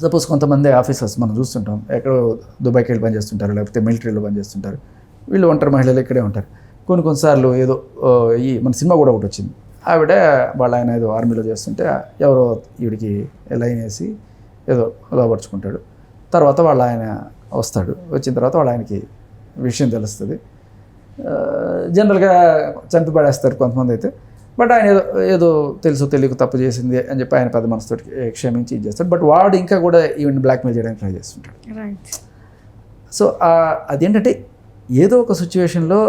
B: సపోజ్ కొంతమంది ఆఫీసర్స్ మనం చూస్తుంటాం, ఎక్కడో దుబాయ్కి వెళ్ళి పనిచేస్తుంటారు, లేకపోతే మిలిటరీలో పనిచేస్తుంటారు. వీళ్ళు ఒంటరి మహిళలు ఇక్కడే ఉంటారు. కొన్నిసార్లు ఏదో మన సినిమా కూడా ఒకటి వచ్చింది, ఆవిడ వాళ్ళ ఆయన ఏదో ఆర్మీలో చేస్తుంటే ఎవరో ఈవిడికి లైన్ వేసి ఏదో లోపరుచుకుంటాడు. తర్వాత వాళ్ళ ఆయన వస్తాడు, వచ్చిన తర్వాత వాళ్ళ ఆయనకి విషయం తెలుస్తుంది. జనరల్గా చంపి పడేస్తారు కొంతమంది అయితే. బట్ ఆయన ఏదో తెలుసు తెలియక తప్పు చేసింది అని చెప్పి ఆయన పెద్ద మనసుతో క్షమించి ఇది చేస్తాడు. బట్ వాడు ఇంకా కూడా ఈవెన్ బ్లాక్మెయిల్ చేయడానికి ట్రై చేస్తుంటాడు. సో అదేంటంటే ఏదో ఒక సిచ్యువేషన్లో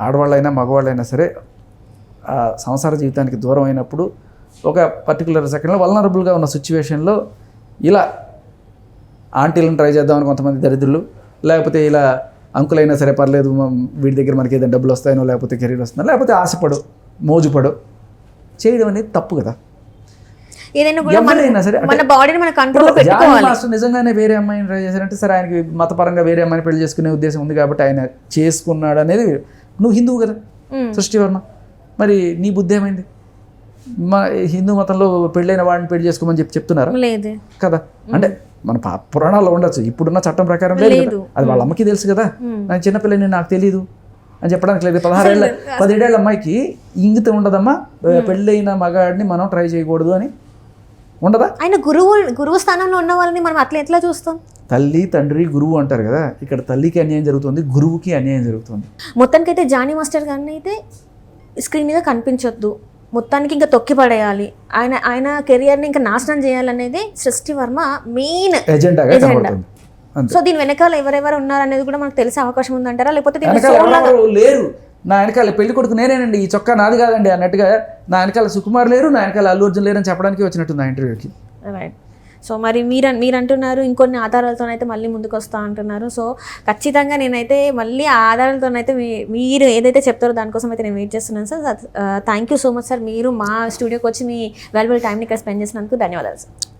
B: ఆడవాళ్ళైనా మగవాళ్ళైనా సరే ఆ సంసార జీవితానికి దూరం అయినప్పుడు ఒక పర్టికులర్ సెకండ్లో వల్నరబుల్గా ఉన్న సిచ్యువేషన్లో ఇలా ఆంటీలను ట్రై చేద్దామని కొంతమంది దరిద్రులు, లేకపోతే ఇలా అంకులైనా సరే పర్లేదు వీడి దగ్గర మనకి ఏదైనా డబ్బులు వస్తాయనో, లేకపోతే కెరీర్ వస్తుందో, లేకపోతే ఆశపడు మోజుపడు చేయడం అనేది తప్పు కదా. ఎవరైనా సరే మాస్టర్ నిజంగానే వేరే అమ్మాయిని ట్రై చేశారంటే సరే ఆయనకి మతపరంగా వేరే అమ్మాయిని పెళ్లి చేసుకునే ఉద్దేశం ఉంది కాబట్టి ఆయన చేసుకున్నాడు అనేది. నువ్వు హిందువు కదా సృష్టి వర్మ, మరి నీ బుద్ధి ఏమైంది? మా హిందూ మతంలో పెళ్ళైన వాడిని పెళ్లి చేసుకోమని చెప్తున్నారా కదా? అంటే మన పురాణాల్లో ఉండొచ్చు, ఇప్పుడున్న చట్టం ప్రకారం లేదు. అది వాళ్ళ అమ్మకి తెలుసు కదా, నాకు చిన్నపిల్లని నాకు తెలియదు అని చెప్పడానికి లేదు. 17 ఏళ్ళ అమ్మాయికి ఇంగితం ఉండదమ్మా పెళ్ళైన మగాడిని మనం ట్రై చేయకూడదు అని ఉండదా?
A: ఆయన గురువు స్థానంలో ఉన్న వాళ్ళని మనం అట్లా ఎట్లా చూస్తాం?
B: తల్లి తండ్రి గురువు అంటారు కదా, ఇక్కడ తల్లికి అన్యాయం జరుగుతుంది, గురువుకి అన్యాయం జరుగుతుంది.
A: మొత్తానికైతే జానీ మాస్టర్ గారిని అయితే స్క్రీన్ మీద కనిపించొద్దు, మొత్తానికి ఇంకా తొక్కి పడేయాలి, ఆయన కెరియర్ని ఇంకా నాశనం చేయాలనేది సృష్టి వర్మ మెయిన్ ఎజెండా. సో దీని వెనకాల ఎవరెవరు ఉన్నారనేది కూడా మనకు తెలిసే అవకాశం ఉందంటారా? లేకపోతే
B: లేరు, నా వెనకాల పెళ్లి కొడుకు నేనేనండి, ఈ చొక్కా నాది కాదండి అన్నట్టుగా నా వెనకాల సుకుమార్ లేరు, నా వెనకాల అల్లు అర్జున్ లేరు అని చెప్పడానికి వచ్చినట్టుంది ఆ ఇంటర్వ్యూకి.
A: రైట్. సో మరి మీరు అంటున్నారు ఇంకొన్ని ఆధారాలతోనైతే మళ్ళీ ముందుకు వస్తా అంటున్నారు. సో ఖచ్చితంగా నేనైతే మళ్ళీ ఆ ఆధారాలతోనైతే మీరు ఏదైతే చెప్తారో దానికోసం అయితే నేను వెయిట్ చేస్తున్నాను sir. Thank you so much sir. మీరు మా స్టూడియోకి వచ్చి మీ వాల్యుబుల్ టైంని ఇక్కడ స్పెండ్ చేసినందుకు ధన్యవాదాలు సార్.